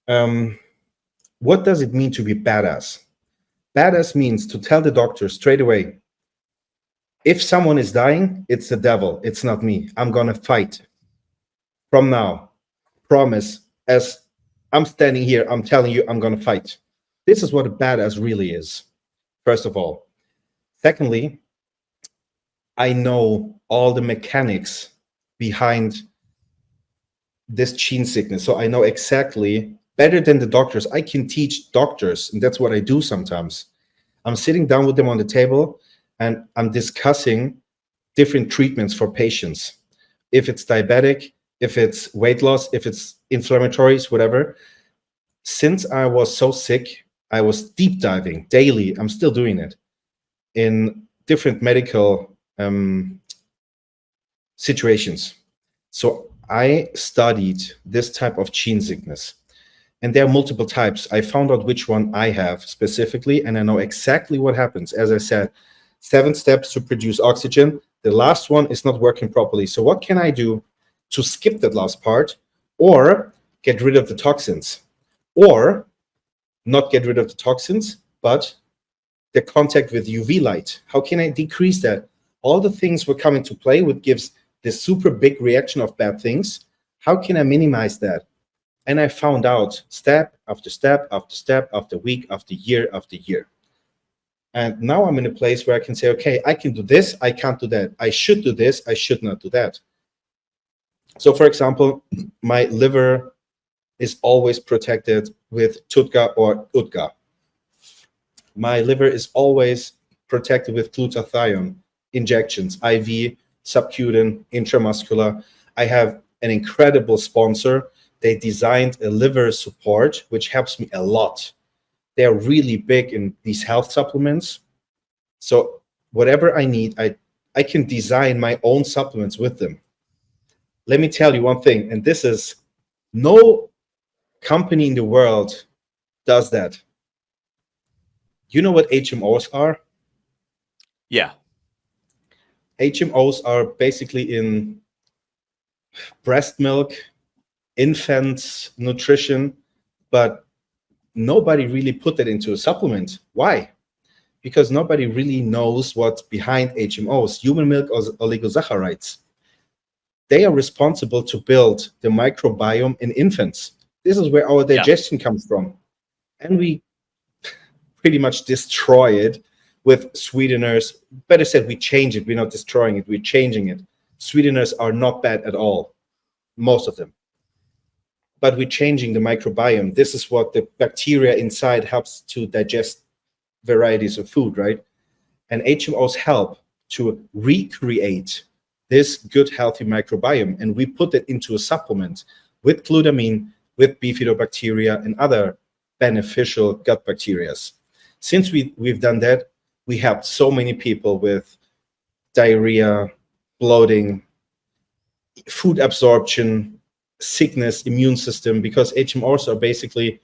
What does it mean to be badass? Badass means to tell the doctor straight away, if someone is dying, it's the devil. It's not me. I'm going to fight. From now, promise, as I'm standing here, I'm telling you, I'm going to fight. This is what a badass really is, first of all. Secondly, I know all the mechanics behind this gene sickness. So I know exactly, better than the doctors. I can teach doctors, and that's what I do sometimes. I'm sitting down with them on the table, and I'm discussing different treatments for patients. If it's diabetic, if it's weight loss, if it's inflammatories, whatever. Since I was so sick, I was deep diving daily. I'm still doing it in different medical situations. So I studied this type of gene sickness, and there are multiple types. I found out which one I have specifically, and I know exactly what happens. As I said, 7 steps to produce oxygen. The last one is not working properly. So what can I do to skip that last part, or get rid of the toxins, or not get rid of the toxins, but the contact with UV light? How can I decrease that? All the things will come into play, which gives this super big reaction of bad things. How can I minimize that? And I found out step after step after step, after week, after year, after year. And now I'm in a place where I can say, okay, I can do this, I can't do that. I should do this, I should not do that. So for example, my liver is always protected with TUDCA or UDCA. My liver is always protected with glutathione injections, IV, subcutaneous, intramuscular. I have an incredible sponsor. They designed a liver support, which helps me a lot. They're really big in these health supplements. So whatever I need, I can design my own supplements with them. Let me tell you one thing, and this is, no company in the world does that. You know what HMOs are? Yeah. HMOs are basically in breast milk, infants, nutrition, but nobody really put that into a supplement. Why? Because nobody really knows what's behind HMOs, human milk oligosaccharides. They are responsible to build the microbiome in infants. This is where our digestion comes from. And we pretty much destroy it with sweeteners. Better said, we change it. We're not destroying it, we're changing it. Sweeteners are not bad at all, most of them. But we're changing the microbiome. This is what the bacteria inside helps to digest varieties of food, right? And HMOs help to recreate this good, healthy microbiome. And we put it into a supplement. with glutamine, with bifidobacteria and other beneficial gut bacteria. Since we've done that, we helped so many people with diarrhea, bloating, food absorption, sickness, immune system, because HMOs are basically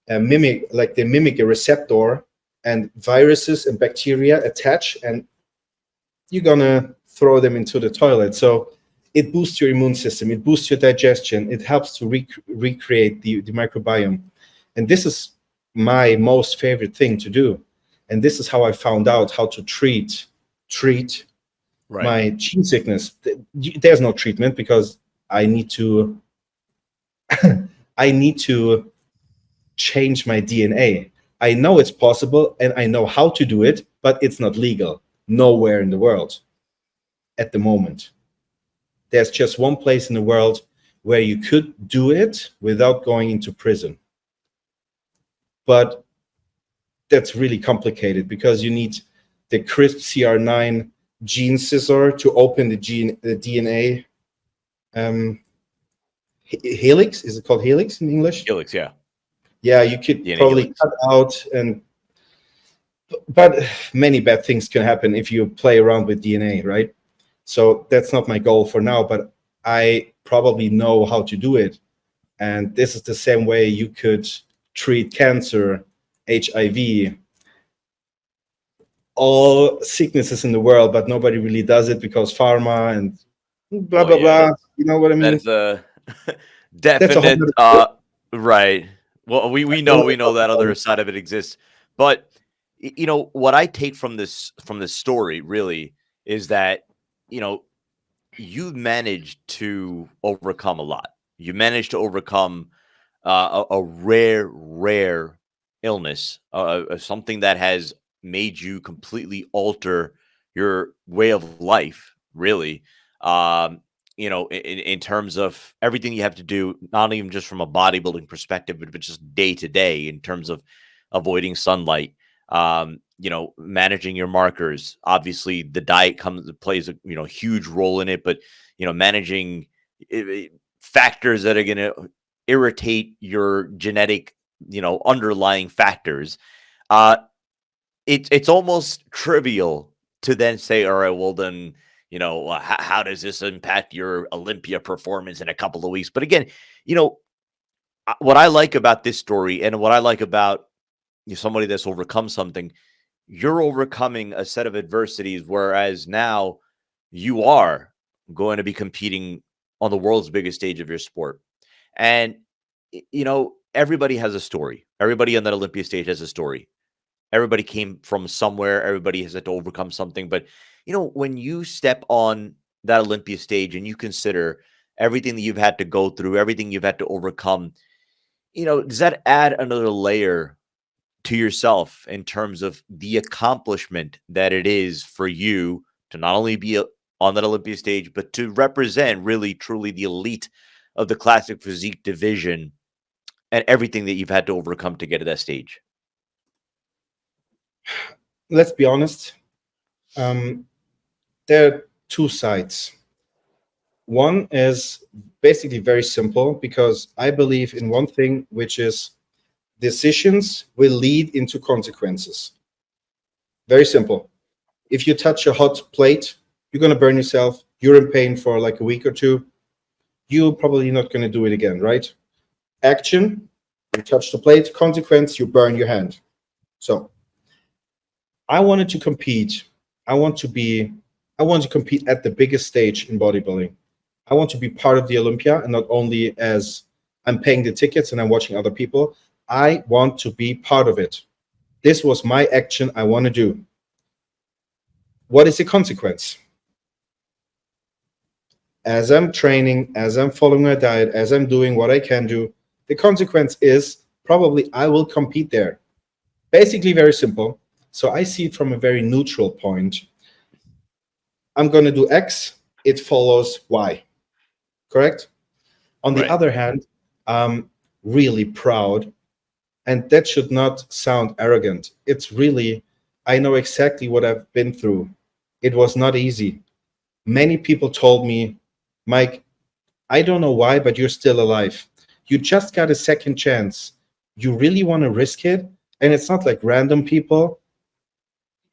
they mimic a receptor, and viruses and bacteria attach, and you're gonna throw them into the toilet. So it boosts your immune system, it boosts your digestion, it helps to recreate the microbiome. And this is my most favorite thing to do. And this is how I found out how to treat my gene sickness. There's no treatment because I need to change my DNA. I know it's possible and I know how to do it, but it's not legal nowhere in the world at the moment. There's just one place in the world where you could do it without going into prison. But that's really complicated because you need the CRISP CR9 gene scissor to open the DNA helix. Is it called helix in English? Helix, yeah. Yeah, you could DNA probably helix. cut out, but many bad things can happen if you play around with DNA, right? So that's not my goal for now, but I probably know how to do it. And this is the same way you could treat cancer, HIV, all sicknesses in the world, but nobody really does it because pharma and blah, blah, blah. You know what I mean? That's a That's a whole definite, right. Well, we know that other side of it exists. But, what I take from this story really is that, you've managed to overcome a lot. You managed to overcome a rare illness, something that has made you completely alter your way of life, really. In terms of everything you have to do, not even just from a bodybuilding perspective, but just day to day in terms of avoiding sunlight, managing your markers. Obviously, the diet plays a huge role in it, but managing factors that are going to irritate your genetic, underlying factors. It's almost trivial to then say, all right, well then, how does this impact your Olympia performance in a couple of weeks? But again, what I like about this story and what I like about somebody that's overcome something, you're overcoming a set of adversities, whereas now you are going to be competing on the world's biggest stage of your sport. And, everybody has a story. Everybody on that Olympia stage has a story. Everybody came from somewhere. Everybody has had to overcome something. But, when you step on that Olympia stage and you consider everything that you've had to go through, everything you've had to overcome, does that add another layer to yourself in terms of the accomplishment that it is for you to not only be on that Olympia stage, but to represent really, truly the elite of the classic physique division and everything that you've had to overcome to get to that stage? Let's be honest. There are two sides. One is basically very simple because I believe in one thing, which is decisions will lead into consequences. Very simple. If you touch a hot plate, you're going to burn yourself. You're in pain for like a week or two. You're probably not going to do it again, right? Action, you touch the plate. Consequence, you burn your hand. So I wanted to compete. I want to compete at the biggest stage in bodybuilding. I want to be part of the Olympia, and not only as I'm paying the tickets and I'm watching other people. I want to be part of it. This was my action I want to do. What is the consequence? As I'm training, as I'm following my diet, as I'm doing what I can do, the consequence is probably I will compete there. Basically very simple. So I see it from a very neutral point. I'm going to do X, it follows Y. Correct? On the other hand, I'm really proud, and that should not sound arrogant. It's really, I know exactly what I've been through. It was not easy. Many people told me, Mike, I don't know why, but you're still alive. You just got a second chance. You really want to risk it? And it's not like random people.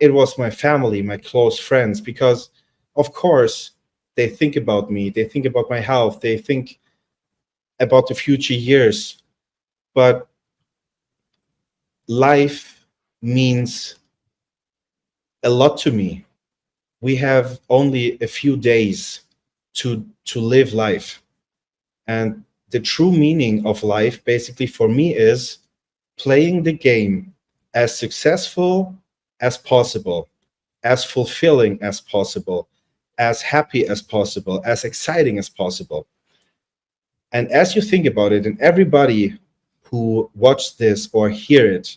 It was my family, my close friends, because of course they think about me. They think about my health. They think about the future years. But life means a lot to me. We have only a few days to live life. And the true meaning of life basically for me is playing the game as successful as possible, as fulfilling as possible, as happy as possible, as exciting as possible. And as you think about it, and everybody who watch this or hear it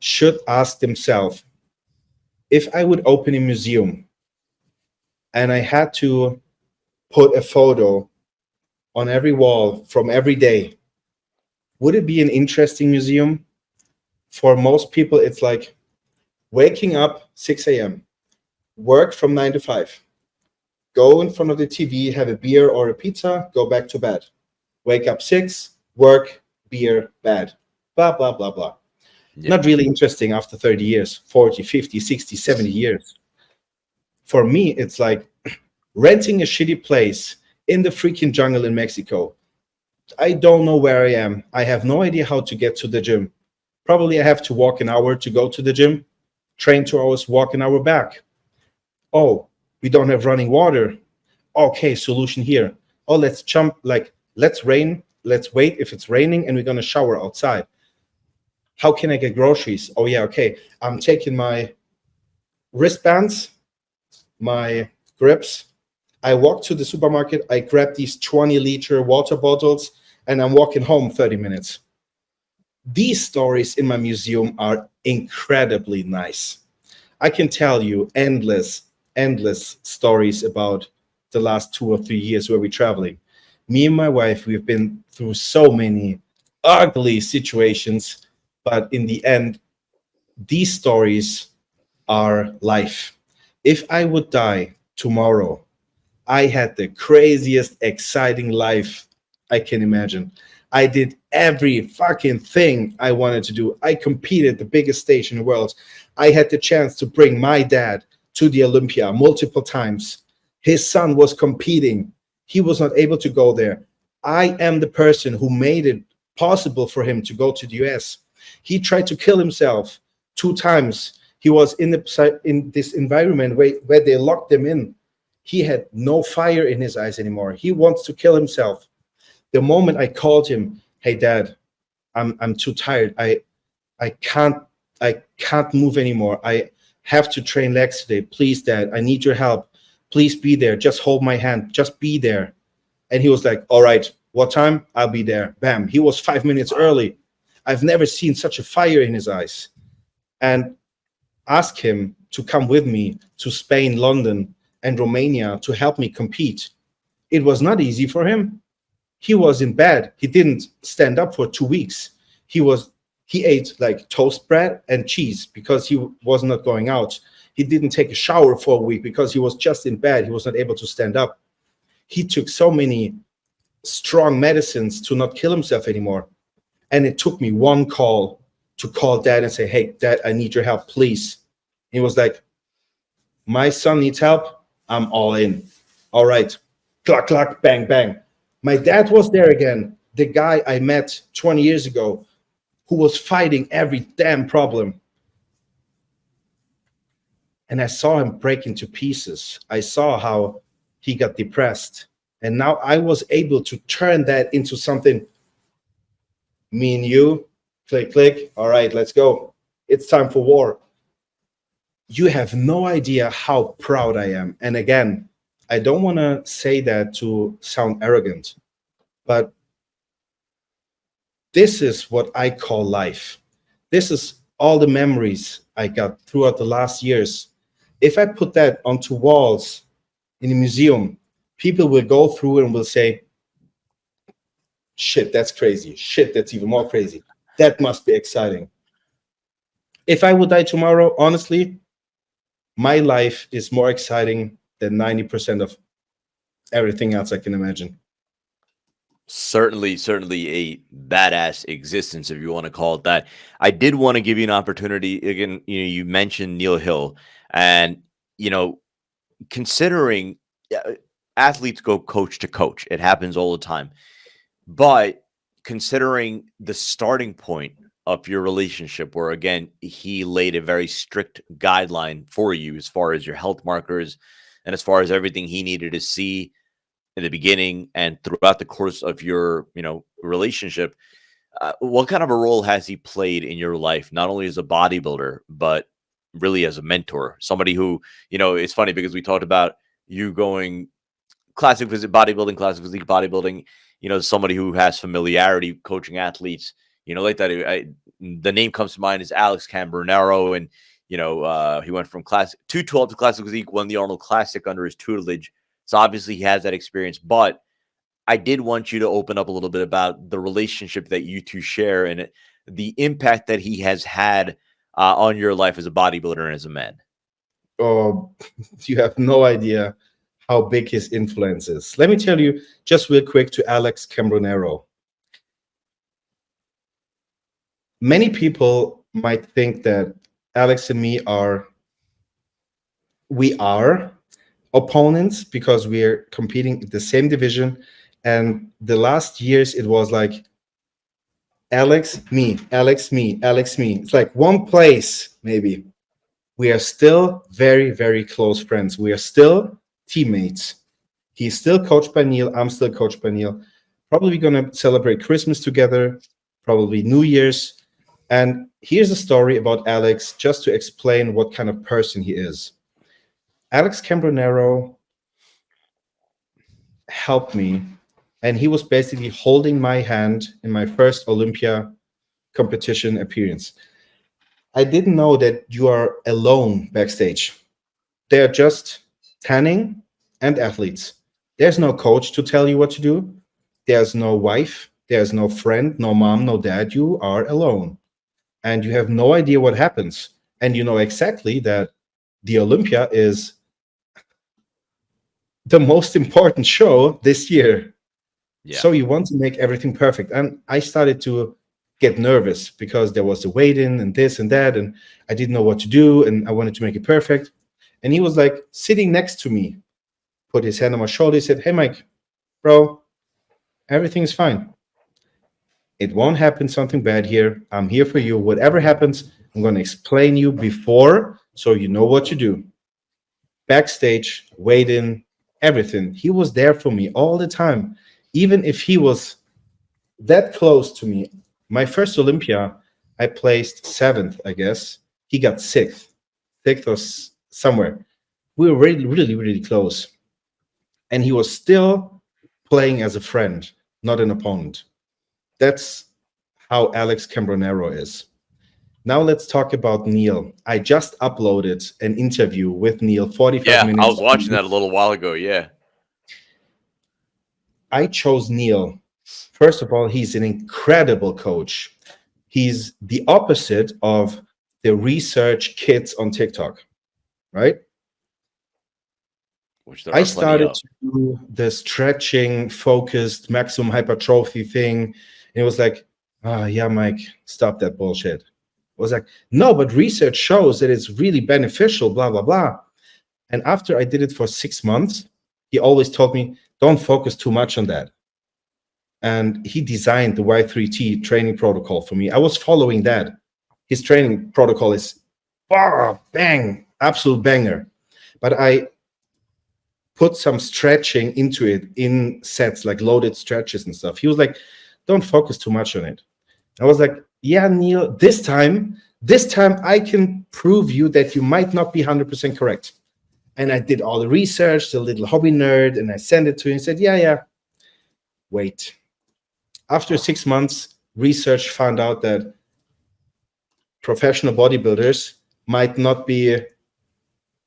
should ask themselves, if I would open a museum and I had to put a photo on every wall from every day, would it be an interesting museum? For most people, it's like waking up 6 a.m., work from 9 to 5, go in front of the TV, have a beer or a pizza, go back to bed. Wake up 6, work, beer, bed, blah, blah, blah, blah. Yeah. Not really interesting after 30 years, 40, 50, 60, 70 years. For me, it's like renting a shitty place in the freaking jungle in Mexico. I don't know where I am. I have no idea how to get to the gym. Probably I have to walk an hour to go to the gym, train 2 hours, walk an hour back. Oh, we don't have running water. Okay, solution here. Oh, let's jump, like, let's wait if it's raining and we're going to shower outside. How can I get groceries? Oh, yeah, okay. I'm taking my wristbands, my grips. I walk to the supermarket. I grab these 20-liter water bottles and I'm walking home 30 minutes. These stories in my museum are incredibly nice. I can tell you endless stories about the last 2 or 3 years where we're traveling. Me and my wife, we've been through so many ugly situations, but in the end, these stories are life. If I would die tomorrow, I had the craziest, exciting life I can imagine. I did every fucking thing I wanted to do. I competed the biggest stage in the world. I had the chance to bring my dad to the Olympia multiple times. His son was competing. He was not able to go there. I am the person who made it possible for him to go to the US. He tried to kill himself 2 times. He was in this environment where they locked him in. He had no fire in his eyes anymore. He wants to kill himself. The moment I called him, hey dad, I'm too tired. I can't move anymore. I have to train legs today. Please, dad, I need your help. Please be there. Just hold my hand. Just be there. And he was like, all right, what time? I'll be there. Bam. He was 5 minutes early. I've never seen such a fire in his eyes. And ask him to come with me to Spain, London, and Romania to help me compete. It was not easy for him. He was in bed. He didn't stand up for 2 weeks. He ate like toast bread and cheese because he was not going out. He didn't take a shower for a week because he was just in bed. He was not able to stand up. He took so many strong medicines to not kill himself anymore. And it took me one call to call dad and say, hey, dad, I need your help, please. He was like, my son needs help. I'm all in. All right. Clack, clack, bang, bang. My dad was there again. The guy I met 20 years ago who was fighting every damn problem. And I saw him break into pieces. I saw how he got depressed. And now I was able to turn that into something. Me and you, click, click. All right, let's go. It's time for war. You have no idea how proud I am. And again, I don't want to say that to sound arrogant, but this is what I call life. This is all the memories I got throughout the last years. If I put that onto walls in a museum, people will go through and will say, shit, that's crazy. Shit, that's even more crazy. That must be exciting. If I would die tomorrow, honestly, my life is more exciting than 90% of everything else I can imagine. Certainly a badass existence, if you want to call it that. I did want to give you an opportunity. Again, you mentioned Neil Hill, and you know, considering athletes go coach to coach, it happens all the time. But considering the starting point of your relationship, where again, he laid a very strict guideline for you as far as your health markers and as far as everything he needed to see in the beginning and throughout the course of your, relationship, what kind of a role has he played in your life, not only as a bodybuilder, but really as a mentor? Somebody who, it's funny because we talked about you going classic classic physique bodybuilding, somebody who has familiarity coaching athletes, like that. The name comes to mind is Alex Cambrunero, and he went from classic 212 to classic physique, won the Arnold Classic under his tutelage. So obviously he has that experience. But I did want you to open up a little bit about the relationship that you two share and the impact that he has had on your life as a bodybuilder and as a man. Oh, you have no idea how big his influence is. Let me tell you just real quick to Alex Cambronero. Many people might think that Alex and me are opponents because we're competing in the same division. And the last years, it was like Alex, me, Alex, me, Alex, me. It's like one place, maybe. We are still very, very close friends. We are still teammates. He's still coached by Neil. I'm still coached by Neil. Probably going to celebrate Christmas together, probably New Year's. And here's a story about Alex, just to explain what kind of person he is. Alex Cambronero helped me, and he was basically holding my hand in my first Olympia competition appearance. I didn't know that you are alone backstage. They're just tanning and athletes. There's no coach to tell you what to do. There's no wife. There's no friend, no mom, no dad. You are alone. And you have no idea what happens. And you know exactly that the Olympia is the most important show this year. Yeah. So you want to make everything perfect. And I started to get nervous because there was a weigh-in and this and that, and I didn't know what to do, and I wanted to make it perfect. And he was like sitting next to me, put his hand on my shoulder, he said, "Hey, Mike, bro, everything's fine. It won't happen something bad here. I'm here for you. Whatever happens, I'm going to explain you before so you know what to do." Backstage, weigh-in, everything. He was there for me all the time. Even if he was that close to me. My first Olympia, I placed 7th, I guess. He got 6th or somewhere. We were really, really, really close. And he was still playing as a friend, not an opponent. That's how Alex Cambronero is. Now let's talk about Neil. I just uploaded an interview with Neil, 45 minutes. Yeah, I was watching that a little while ago, yeah. I chose Neil. First of all, he's an incredible coach. He's the opposite of the research kids on TikTok, right? Which I started to do the stretching, focused, maximum hypertrophy thing. And it was like, yeah, Mike, stop that bullshit. I was like, no, but research shows that it's really beneficial, blah, blah, blah. And after I did it for 6 months, he always told me, don't focus too much on that. And he designed the Y3T training protocol for me. I was following that. His training protocol is bang, absolute banger. But I put some stretching into it in sets, like loaded stretches and stuff. He was like, don't focus too much on it. I was like, yeah, Neil, this time I can prove you that you might not be 100% correct. And I did all the research, the little hobby nerd, and I sent it to him and said, yeah. Wait. After 6 months, research found out that professional bodybuilders might not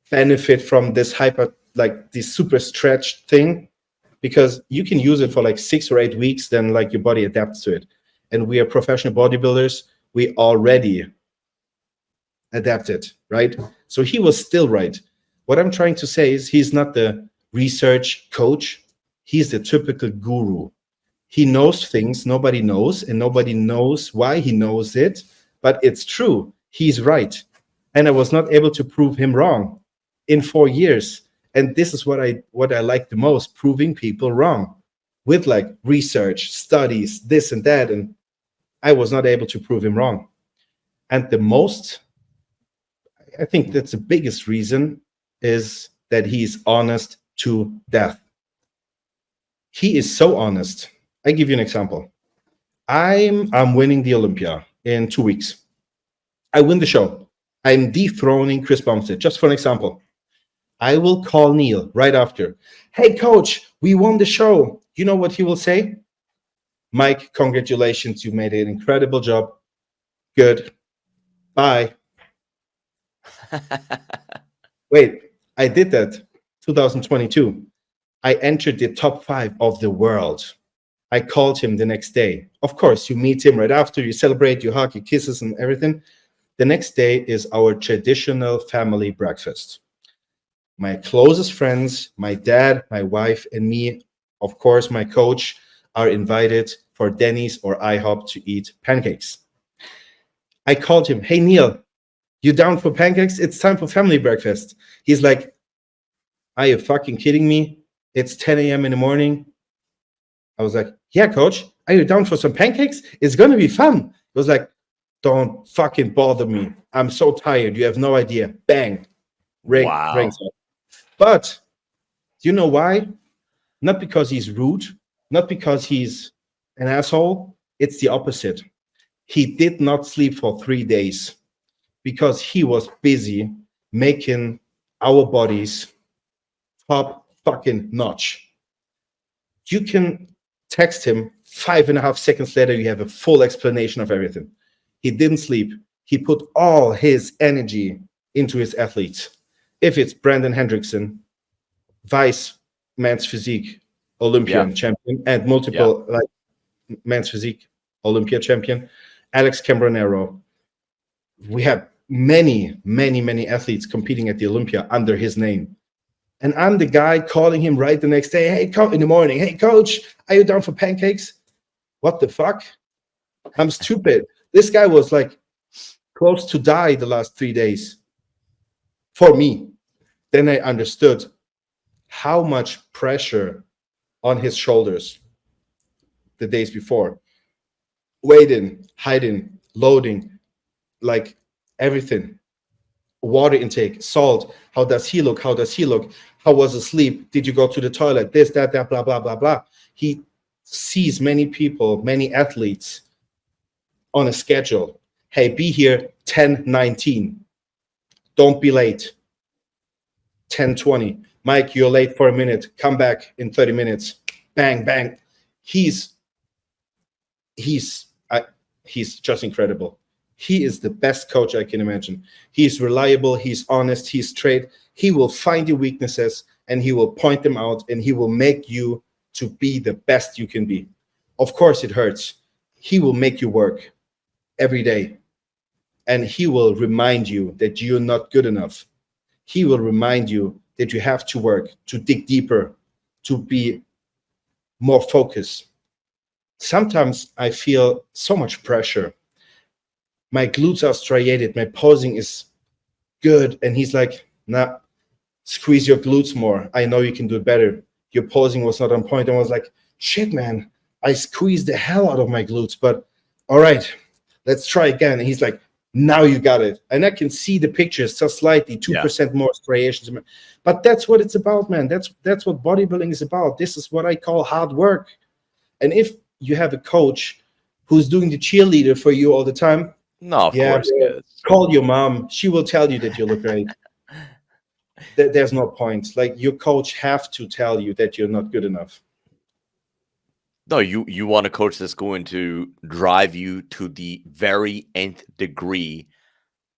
benefit from this this super stretched thing, because you can use it for like 6 or 8 weeks, then like your body adapts to it. And we are professional bodybuilders. We already adapted, right? So he was still right. What I'm trying to say is he's not the research coach. He's the typical guru. He knows things nobody knows, and nobody knows why he knows it, but it's true. He's right. And I was not able to prove him wrong in 4 years. And this is what I like the most, proving people wrong with like research, studies, this and that. And I was not able to prove him wrong. And I think that's the biggest reason is that he's honest to death. He is so honest. I give you an example. I'm winning the Olympia in 2 weeks. I win the show. I'm dethroning Chris Bumstead, just for an example. I will call Neil right after. Hey, coach, we won the show. You know what he will say? Mike, congratulations. You made an incredible job. Good. Bye. Wait, I did that 2022. I entered the top 5 of the world. I called him the next day. Of course, you meet him right after, you celebrate, you hug, you kisses and everything. The next day is our traditional family breakfast. My closest friends, my dad, my wife, and me, of course, my coach, are invited for Denny's or IHOP to eat pancakes. I called him, hey, Neil, you down for pancakes? It's time for family breakfast. He's like, are you fucking kidding me? It's 10 a.m. in the morning. I was like, yeah, coach, are you down for some pancakes? It's going to be fun. He was like, don't fucking bother me. I'm so tired. You have no idea. Bang. Rings up. But do you know why? Not because he's rude, not because he's an asshole. It's the opposite. He did not sleep for 3 days because he was busy making our bodies top fucking notch. You can text him 5.5 seconds later, you have a full explanation of everything. He didn't sleep. He put all his energy into his athletes. If it's Brandon Hendrickson, vice men's physique Olympian champion, and multiple like men's physique Olympia champion, Alex Cambronero. We have many athletes competing at the Olympia under his name. And I'm the guy calling him right the next day. Hey, in the morning. Hey, coach, are you down for pancakes? What the fuck? I'm stupid. This guy was like close to die the last 3 days for me. Then I understood how much pressure on his shoulders the days before. Waiting, hiding, loading, like everything. Water intake, salt. How does he look? How does he look? How was his sleep? Did you go to the toilet? This, that, blah, blah, blah, blah. He sees many people, many athletes on a schedule. Hey, be here 10:19. Don't be late. 10:20. Mike, you're late for a minute. Come back in 30 minutes. Bang, bang. He's just incredible. He is the best coach I can imagine. He's reliable, he's honest, he's straight. He will find your weaknesses and he will point them out and he will make you to be the best you can be. Of course, it hurts. He will make you work every day. And he will remind you that you're not good enough. He will remind you that you have to work, to dig deeper, to be more focused. Sometimes I feel so much pressure. My glutes are striated, my posing is good. And he's like, nah, squeeze your glutes more. I know you can do it better. Your posing was not on point. And I was like, shit, man, I squeezed the hell out of my glutes, but all right, let's try again. And he's like, now you got it. And I can see the pictures just slightly, 2% more striations. But that's what it's about, man. That's what bodybuilding is about. This is what I call hard work. And if you have a coach who's doing the cheerleader for you all the time, of course, call your mom. She will tell you that you look great. There's no point. Like your coach have to tell you that you're not good enough. No, you want a coach that's going to drive you to the very nth degree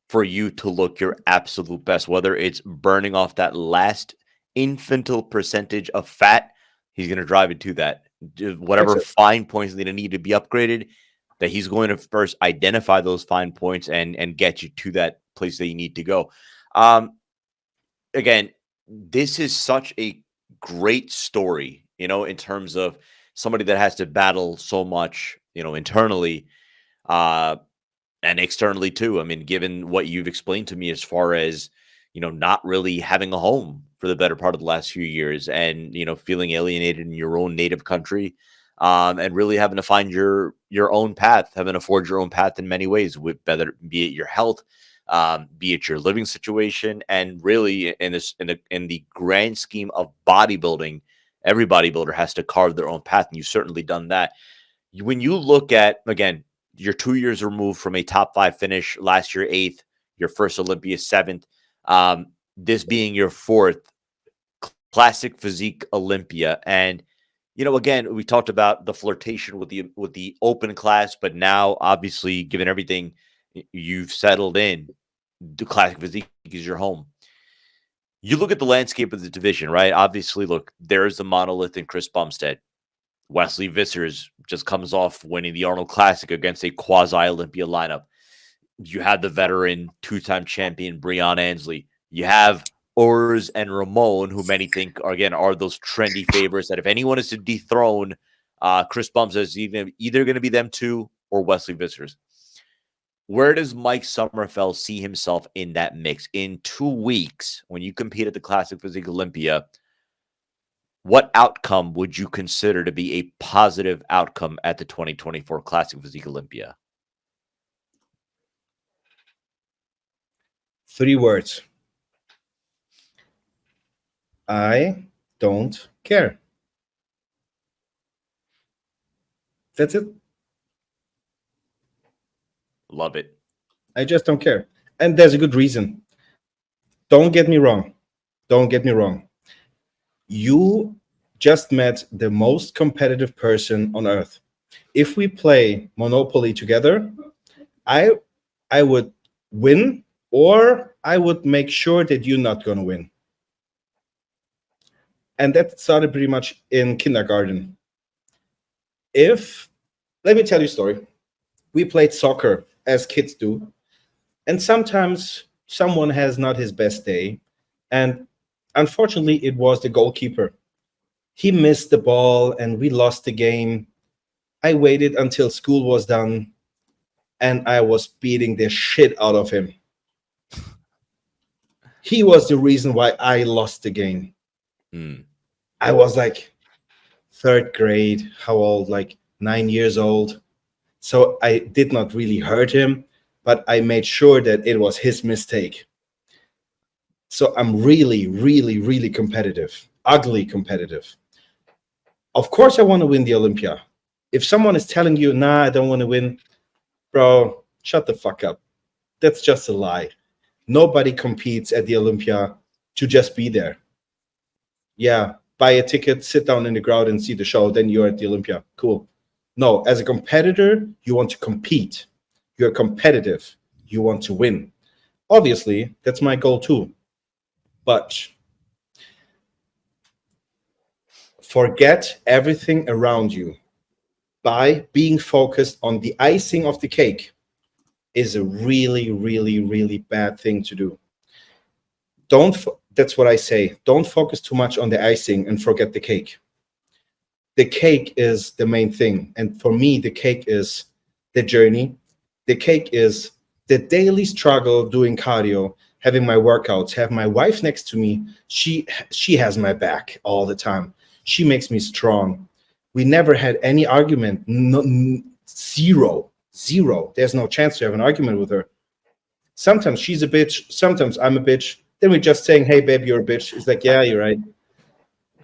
for you to look your absolute best, whether it's burning off that last infantile percentage of fat, he's going to drive it to that. Whatever fine points that need to be upgraded, that he's going to first identify those fine points and get you to that place that you need to go. Again, this is such a great story in terms of somebody that has to battle so much, internally, uh, and externally too. I mean, given what you've explained to me as far as, not really having a home for the better part of the last few years and, feeling alienated in your own native country, and really having to find your own path, having to forge your own path in many ways, with better be it your health, be it your living situation, and really in the grand scheme of bodybuilding, every bodybuilder has to carve their own path, and you've certainly done that. When you look at, again, you're 2 years removed from a top 5 finish, last year 8th, your first Olympia 7th, this being your 4th classic physique Olympia. And again, we talked about the flirtation with the open class, but now obviously, given everything, you've settled in, the classic physique is your home. You look at the landscape of the division, right? Obviously, look, there's the monolith in Chris Bumstead. Wesley Vissers just comes off winning the Arnold Classic against a quasi-Olympia lineup. You have the veteran two-time champion Breon Ansley. You have Urs and Ramon, who many think are those trendy favorites that if anyone is to dethrone Chris Bumstead, it's either going to be them two or Wesley Vissers. Where does Mike Sommerfeld see himself in that mix? In 2 weeks, when you compete at the Classic Physique Olympia, what outcome would you consider to be a positive outcome at the 2024 Classic Physique Olympia? 3 words. I don't care. That's it. Love it. I just don't care. And there's a good reason. Don't get me wrong. Don't get me wrong. You just met the most competitive person on earth. If we play Monopoly together, I would win, or I would make sure that you're not going to win. And that started pretty much in kindergarten. Let me tell you a story. We played soccer as kids do. And sometimes someone has not his best day. And unfortunately, it was the goalkeeper. He missed the ball and we lost the game. I waited until school was done and I was beating the shit out of him. He was the reason why I lost the game. I was like 3rd grade, how old? Like 9 years old. So I did not really hurt him, but I made sure that it was his mistake. So I'm really, really, really competitive, ugly competitive. Of course, I want to win the Olympia. If someone is telling you, nah, I don't want to win, bro, shut the fuck up. That's just a lie. Nobody competes at the Olympia to just be there. Yeah, buy a ticket, sit down in the crowd and see the show, then you're at the Olympia. Cool. No, as a competitor, you want to compete. You're competitive. You want to win. Obviously, that's my goal too. But forget everything around you. By being focused on the icing of the cake is a really, really, really bad thing to do. That's what I say. Don't focus too much on the icing and forget the cake. The cake is the main thing. And for me, the cake is the journey. The cake is the daily struggle doing cardio, having my workouts, have my wife next to me. She has my back all the time. She makes me strong. We never had any argument. No, zero. There's no chance to have an argument with her. Sometimes she's a bitch. Sometimes I'm a bitch. Then we're just saying, hey, babe, you're a bitch. It's like, yeah, you're right.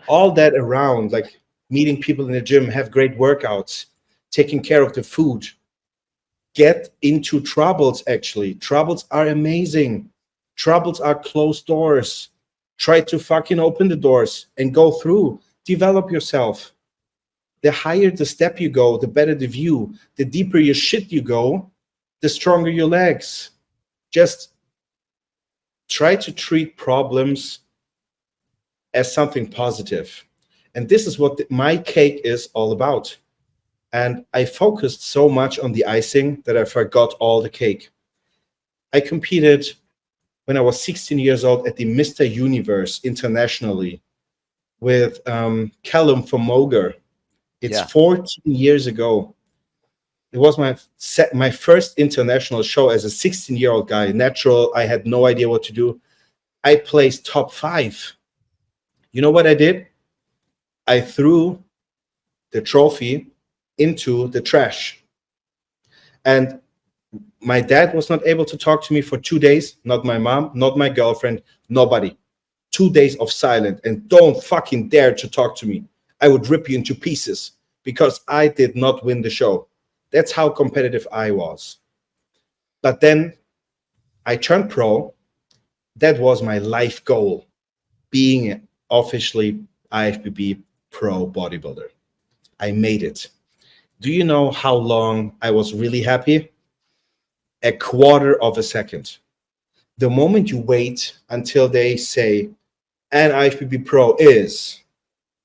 All that around, like meeting people in the gym, have great workouts, taking care of the food. Get into troubles, actually. Troubles are amazing. Troubles are closed doors. Try to fucking open the doors and go through. Develop yourself. The higher the step you go, the better the view. The deeper your shit you go, the stronger your legs. Just try to treat problems as something positive. And this is what my cake is all about. And I focused so much on the icing that I forgot all the cake. I competed when I was 16 years old at the Mr. Universe internationally, with Callum from Moger. It's Yeah. 14 years ago. It was my first international show as a 16-year-old guy. Natural. I had no idea what to do. I placed top 5. You know what I did? I threw the trophy into the trash. And my dad was not able to talk to me for 2 days. Not my mom, not my girlfriend, nobody. 2 days of silence. And don't fucking dare to talk to me. I would rip you into pieces because I did not win the show. That's how competitive I was. But then I turned pro. That was my life goal, being officially IFBB pro bodybuilder. I made it. Do you know how long I was really happy? A quarter of a second. The moment you wait until they say, and IFBB pro is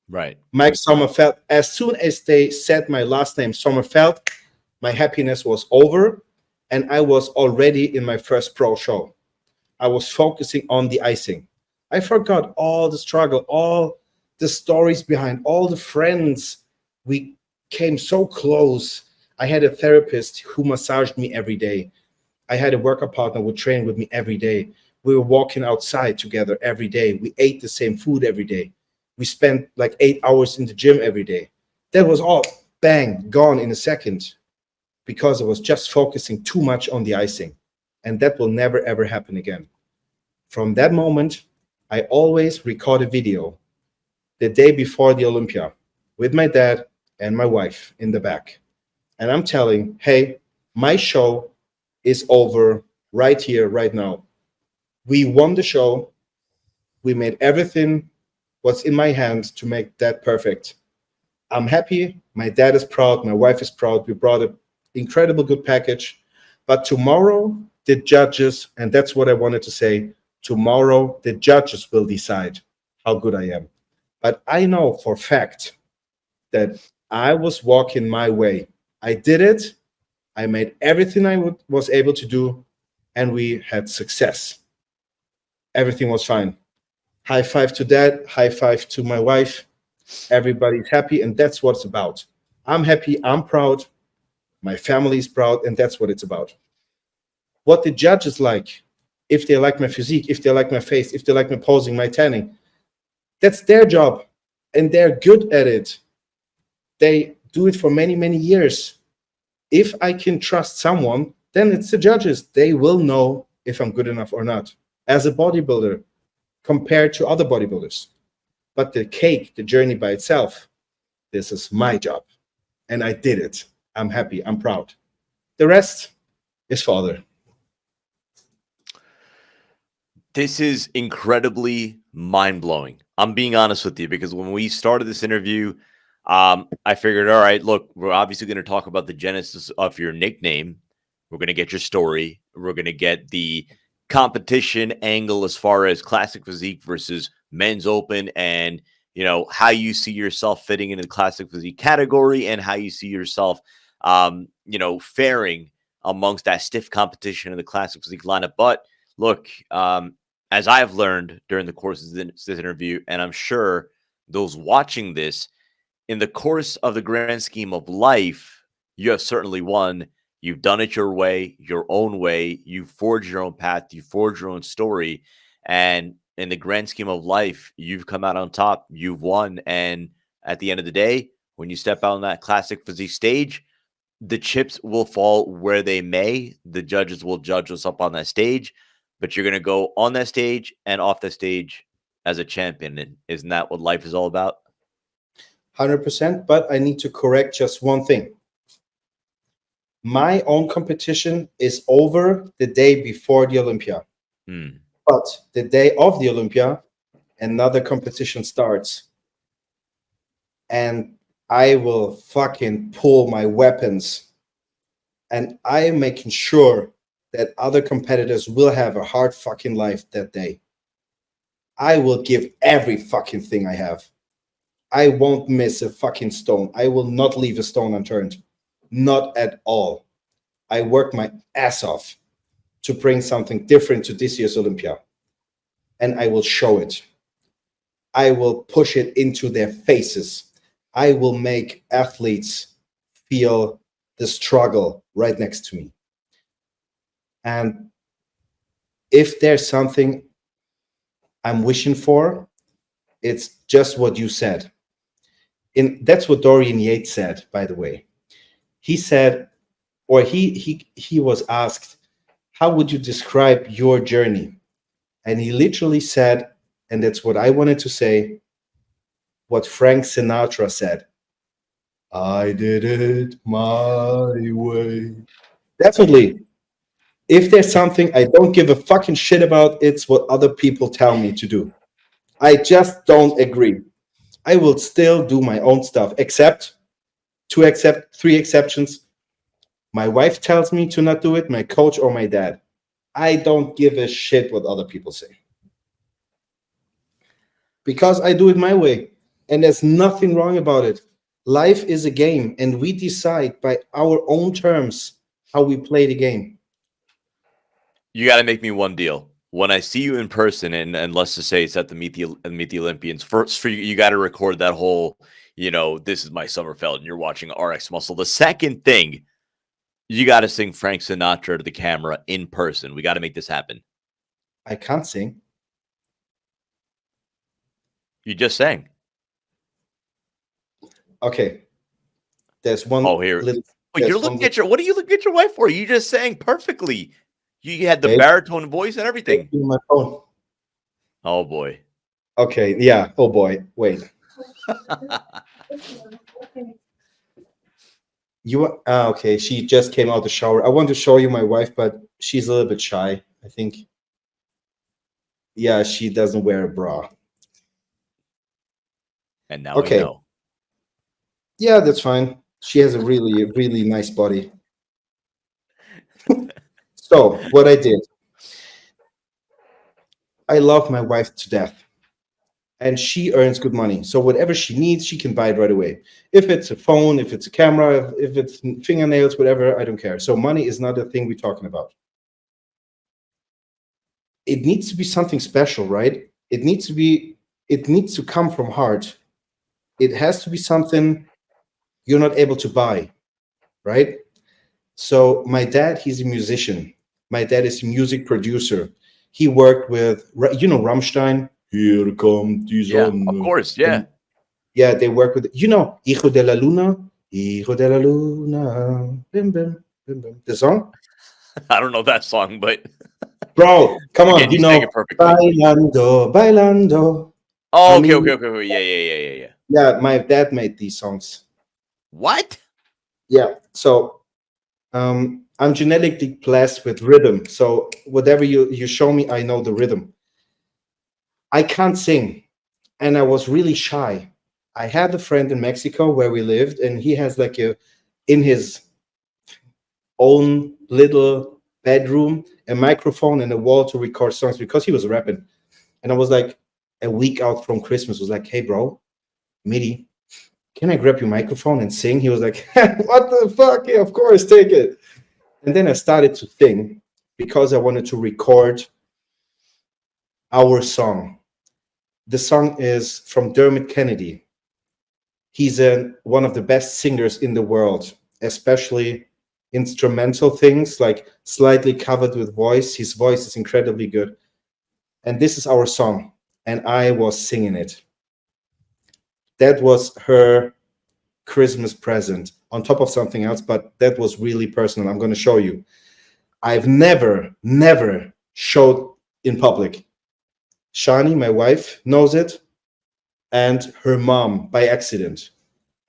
Right. Mike Sommerfeld, as soon as they said my last name, Sommerfeld, my happiness was over, and I was already in my first pro show. I was focusing on the icing. I forgot all the struggle, all the stories behind, all the friends. We came so close. I had a therapist who massaged me every day. I had a workout partner who trained with me every day. We were walking outside together every day. We ate the same food every day. We spent like 8 hours in the gym every day. That was all bang, gone in a second because I was just focusing too much on the icing. And that will never, ever happen again. From that moment, I always record a video the day before the Olympia with my dad and my wife in the back. And I'm telling, hey, my show is over right here, right now. We won the show. We made everything what's in my hands to make that perfect. I'm happy. My dad is proud. My wife is proud. We brought an incredible good package. But tomorrow, the judges, and that's what I wanted to say, tomorrow, the judges will decide how good I am. But I know for a fact that I was walking my way. I did it. I made everything I was able to do, and we had success. Everything was fine. High five to dad, high five to my wife. Everybody's happy, and that's what it's about. I'm happy, I'm proud, my family is proud, and that's what it's about. What the judges like, if they like my physique, if they like my face, if they like my posing, my tanning, that's their job, and they're good at it. They do it for many, many years. If I can trust someone, then it's the judges. They will know if I'm good enough or not as a bodybuilder compared to other bodybuilders. But the cake, the journey by itself, this is my job. And I did it. I'm happy. I'm proud. The rest is further. This is incredibly mind-blowing. I'm being honest with you because when we started this interview, I figured, all right, look, we're obviously going to talk about the genesis of your nickname. We're going to get your story. We're going to get the competition angle as far as classic physique versus men's open, and how you see yourself fitting into the classic physique category and how you see yourself faring amongst that stiff competition in the classic physique lineup. But look, as I've learned during the course of this interview, and I'm sure those watching this, in the course of the grand scheme of life, you have certainly won. You've done it your way, your own way. You forged your own path. You forged your own story. And in the grand scheme of life, you've come out on top. You've won. And at the end of the day, when you step out on that classic physique stage, the chips will fall where they may. The judges will judge us up on that stage. But you're going to go on that stage and off the stage as a champion. And isn't that what life is all about? 100%. But I need to correct just one thing. My own competition is over the day before the Olympia. But the day of the Olympia, another competition starts. And I will fucking pull my weapons. And I am making sure that other competitors will have a hard fucking life that day. I will give every fucking thing I have. I won't miss a fucking stone. I will not leave a stone unturned. Not at all. I worked my ass off to bring something different to this year's Olympia. And I will show it. I will push it into their faces. I will make athletes feel the struggle right next to me. And if there's something I'm wishing for, it's just what you said. And that's what Dorian Yates said, by the way. He said, or he was asked, how would you describe your journey? And he literally said, and that's what I wanted to say, what Frank Sinatra said. I did it my way. Definitely. If there's something I don't give a fucking shit about, it's what other people tell me to do. I just don't agree. I will still do my own stuff, except three exceptions. My wife tells me to not do it, my coach or my dad. I don't give a shit what other people say. Because I do it my way. And there's nothing wrong about it. Life is a game, and we decide by our own terms how we play the game. You got to make me one deal. When I see you in person, and let's just say it's at the Meet the Olympians, first for you, you got to record that whole, this is my Sommerfeld, and you're watching RXMuscle. The second thing, you got to sing Frank Sinatra to the camera in person. We got to make this happen. I can't sing. You just sang. Okay. There's one. Oh, here. Little, you're looking at what are you looking at your wife for? You just sang perfectly. You had the baritone voice and everything. My phone. Oh boy. Okay. Yeah. Oh boy. Wait. You okay? She just came out the shower. I want to show you my wife, but she's a little bit shy, I think. Yeah, she doesn't wear a bra. And now we know. Yeah, that's fine. She has a really, really nice body. So what I did, I love my wife to death, and she earns good money. So whatever she needs, she can buy it right away. If it's a phone, if it's a camera, if it's fingernails, whatever, I don't care. So money is not a thing we're talking about. It needs to be something special, right? It needs to come from heart. It has to be something you're not able to buy, right? So my dad, he's a musician. My dad is a music producer. He worked with, Rammstein. Here comes the sun. Yeah, of course, yeah. And, yeah, they work with, Hijo de la Luna. Hijo de la Luna. Bim, bim, bim, bim. The song? I don't know that song, but... Bro, come on, you sang it perfectly. Bailando, bailando. Oh, okay. Yeah. Yeah, my dad made these songs. What? Yeah, so I'm genetically blessed with rhythm. So whatever you show me, I know the rhythm. I can't sing, and I was really shy. I had a friend in Mexico where we lived, and he has in his own little bedroom, a microphone and a wall to record songs because he was rapping. And I was like, a week out from Christmas, was like, hey, bro, Midi, can I grab your microphone and sing? He was like, what the fuck? Yeah, of course, take it. And then I started to sing because I wanted to record our song. The song is from Dermot Kennedy. He's one of the best singers in the world, especially instrumental things, like slightly covered with voice. His voice is incredibly good. And this is our song. And I was singing it. That was her Christmas present on top of something else, but that was really personal. I'm going to show you. I've never showed in public. Shani, my wife, knows it, and her mom by accident.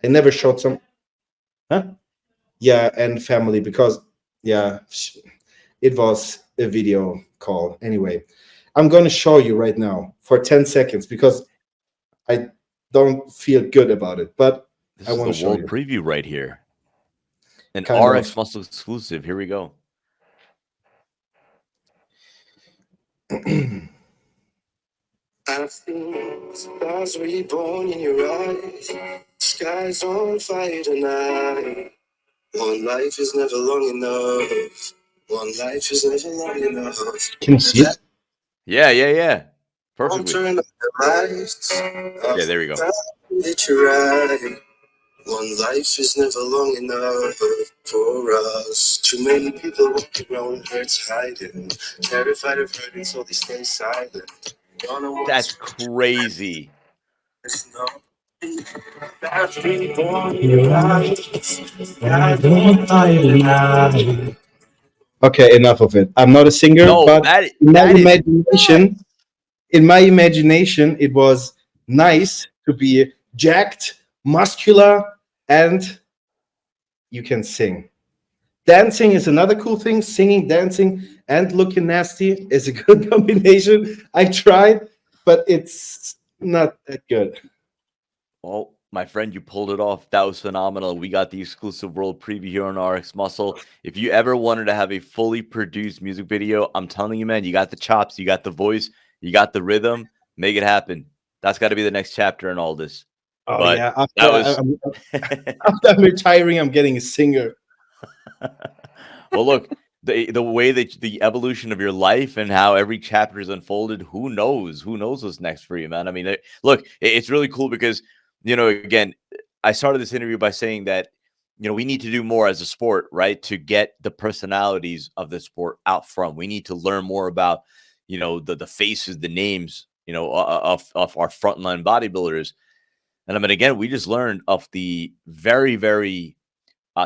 I never showed some. Huh? Yeah, and family, because it was a video call. Anyway, I'm going to show you right now for 10 seconds because I don't feel good about it, but I want to show you. This is the world preview right here. An RXMuscle exclusive. Here we go. I've seen stars reborn in your eyes. Skies on fire tonight. One life is never long enough. One life is never long enough. Can you see it? Yeah. perfectly. Yeah, there we go. One life is never long enough for us. Too many people walk around hurts hiding, terrified of hurting, so they stay silent. That's crazy. Okay, enough of it. I'm not a singer, No, but that is nuts. in my imagination, it was nice to be jacked, muscular, and you can sing. Dancing is another cool thing. Singing, dancing, and looking nasty is a good combination. I tried, but it's not that good. Well, my friend, you pulled it off. That was phenomenal. We got the exclusive world preview here on RXMuscle. If you ever wanted to have a fully produced music video, I'm telling you, man, you got the chops, you got the voice, you got the rhythm. Make it happen. That's got to be the next chapter in all this. Oh But yeah, that was. after I'm retiring, I'm getting a singer. Well, look, the way that the evolution of your life and how every chapter is unfolded, who knows? Who knows what's next for you, man? I mean, look, it's really cool because, again, I started this interview by saying that, we need to do more as a sport, right? To get the personalities of the sport out front. We need to learn more about, the faces, the names, of our frontline bodybuilders. And I mean, again, we just learned of the very, very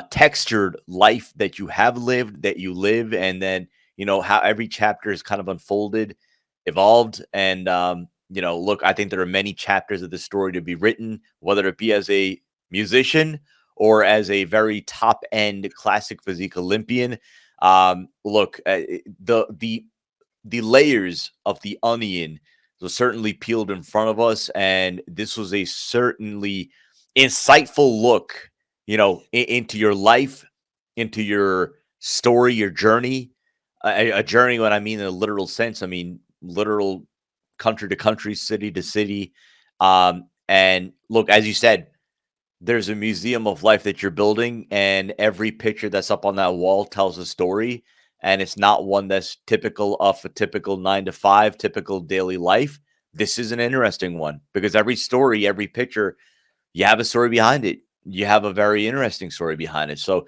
textured life that you have lived, that you live, and then how every chapter is kind of unfolded, evolved, and look, I think there are many chapters of the story to be written, whether it be as a musician or as a very top end classic physique Olympian. Look, the layers of the onion was certainly peeled in front of us, and this was a certainly insightful look, into your life, into your story, your journey. A journey, when I mean in a literal sense, I mean literal country to country, city to city. And look, as you said, there's a museum of life that you're building, and every picture that's up on that wall tells a story. And it's not one that's typical of a typical 9 to 5, typical daily life. This is an interesting one because every story, every picture, you have a story behind it. You have a very interesting story behind it. So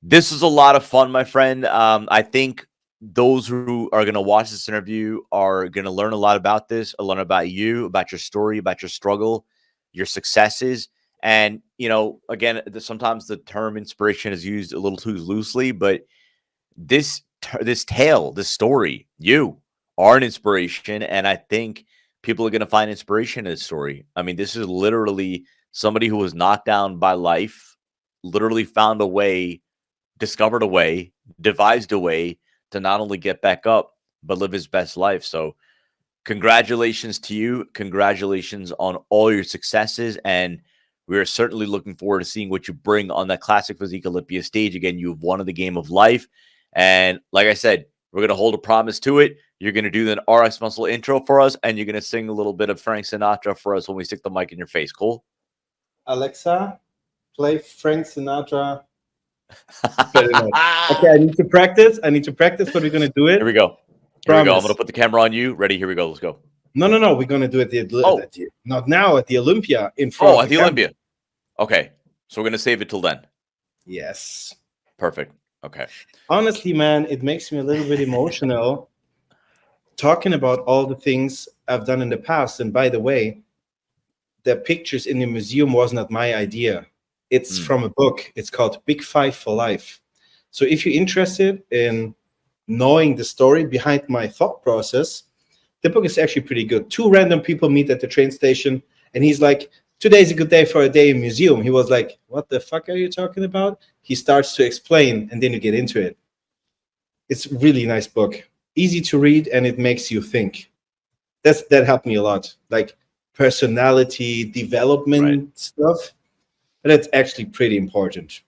this is a lot of fun, my friend. I think those who are going to watch this interview are going to learn a lot about this, learn about you, about your story, about your struggle, your successes. And, again, sometimes the term inspiration is used a little too loosely, but this tale, this story, you are an inspiration. And I think people are going to find inspiration in this story. I mean, this is literally somebody who was knocked down by life, literally found a way, discovered a way, devised a way to not only get back up, but live his best life. So congratulations to you. Congratulations on all your successes. And we are certainly looking forward to seeing what you bring on that classic physique Olympia stage. Again, you've won the game of life. And like I said, we're going to hold a promise to it. You're going to do the RXMuscle intro for us, and you're going to sing a little bit of Frank Sinatra for us when we stick the mic in your face. Cool? Alexa, play Frank Sinatra. Okay, I need to practice. But we're going to do it. Here we go. I'm going to put the camera on you. Ready? Here we go. Let's go. No. We're going to do it not now, at the Olympia in front of at the Olympia. Okay. So we're going to save it till then. Yes. Perfect. Okay. Honestly, man, it makes me a little bit emotional talking about all the things I've done in the past. And by the way, the pictures in the museum was not my idea. It's from a book. It's called Big Five for Life. So if you're interested in knowing the story behind my thought process, the book is actually pretty good. 2 random people meet at the train station, and he's like, today's a good day for a day in museum. He was like, what the fuck are you talking about? He starts to explain, and then you get into it. It's a really nice book. Easy to read, and it makes you think. That helped me a lot. Like personality development stuff. But that's actually pretty important.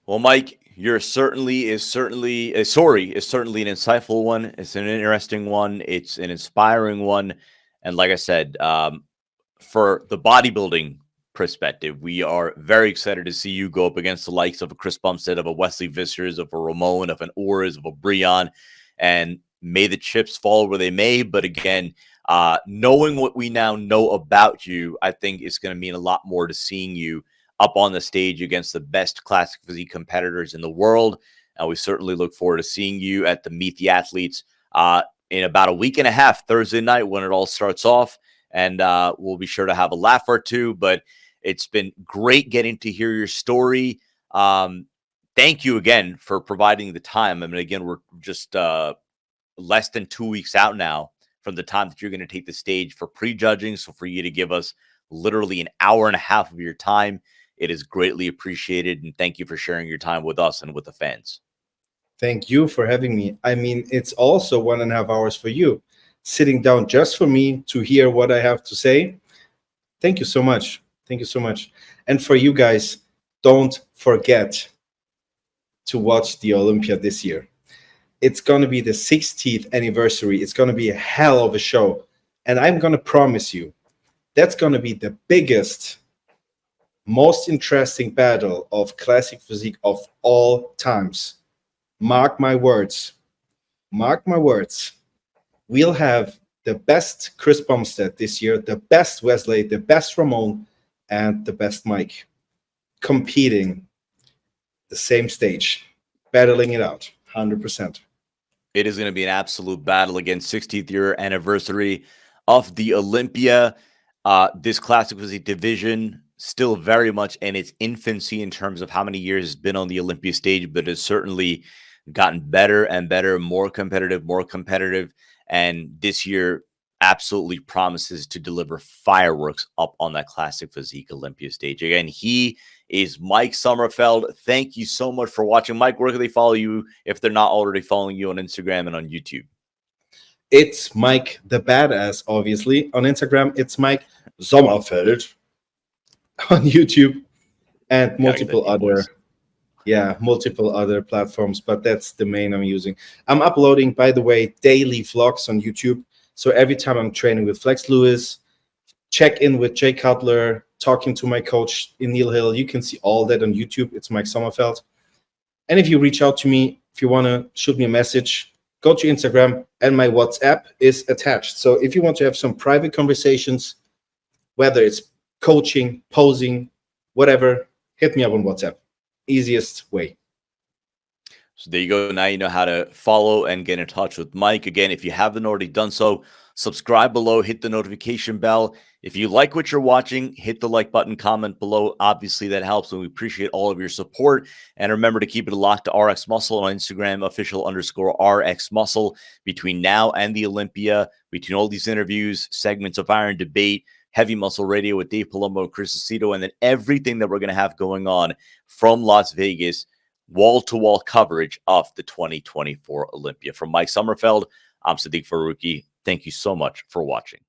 Well, Mike, your story is certainly an insightful one. It's an interesting one. It's an inspiring one. And like I said, for the bodybuilding perspective, we are very excited to see you go up against the likes of a Chris Bumstead, of a Wesley Vissers, of a Ramon, of an Ors, of a Breon. And may the chips fall where they may. But again, knowing what we now know about you, I think it's going to mean a lot more to seeing you up on the stage against the best classic physique competitors in the world. And we certainly look forward to seeing you at the Meet the Athletes in about a week and a half, Thursday night, when it all starts off. And we'll be sure to have a laugh or two. But it's been great getting to hear your story. Thank you again for providing the time. I mean, again, we're just less than 2 weeks out now from the time that you're going to take the stage for prejudging. So for you to give us literally an hour and a half of your time, it is greatly appreciated. And thank you for sharing your time with us and with the fans. Thank you for having me. I mean, it's also 1.5 hours for you, sitting down just for me to hear what I have to say. Thank you so much. Thank you so much. And for you guys, don't forget to watch the Olympia this year. It's going to be the 60th anniversary. It's going to be a hell of a show. And I'm going to promise you, that's going to be the biggest, most interesting battle of classic physique of all times. Mark my words. Mark my words. We'll have the best Chris Bumstead this year, the best Wesley, the best Ramon, and the best Mike competing the same stage, battling it out, 100%. It is going to be an absolute battle against 60th year anniversary of the Olympia. This classic physique division still very much in its infancy in terms of how many years it's been on the Olympia stage, but it's certainly gotten better and better, more competitive. And this year absolutely promises to deliver fireworks up on that classic physique Olympia stage. Again, he is Mike Sommerfeld. Thank you so much for watching. Mike, where can they follow you if they're not already following you on Instagram and on YouTube? It's Mike the Badass, obviously. On Instagram, it's Mike Sommerfeld. On YouTube and multiple other platforms, but that's the main I'm using. I'm uploading, by the way, daily vlogs on YouTube. So every time I'm training with Flex Lewis, check in with Jay Cutler, talking to my coach in Neil Hill, you can see all that on YouTube. It's Mike Sommerfeld. And if you reach out to me, if you want to shoot me a message, go to Instagram and my WhatsApp is attached. So if you want to have some private conversations, whether it's coaching, posing, whatever, hit me up on WhatsApp. Easiest way. So there you go. Now you know how to follow and get in touch with Mike. Again, if you haven't already done so, subscribe below, hit the notification bell. If you like what you're watching, hit the like button, comment below. Obviously, that helps, and we appreciate all of your support. And remember to keep it locked to RXMuscle on Instagram, official_RXMuscle. Between now and the Olympia, between all these interviews, segments of Iron Debate, Heavy Muscle Radio with Dave Palumbo and Chris Aceto, and then everything that we're going to have going on from Las Vegas, wall-to-wall coverage of the 2024 Olympia. From Mike Sommerfeld, I'm Siddique Farooqi. Thank you so much for watching.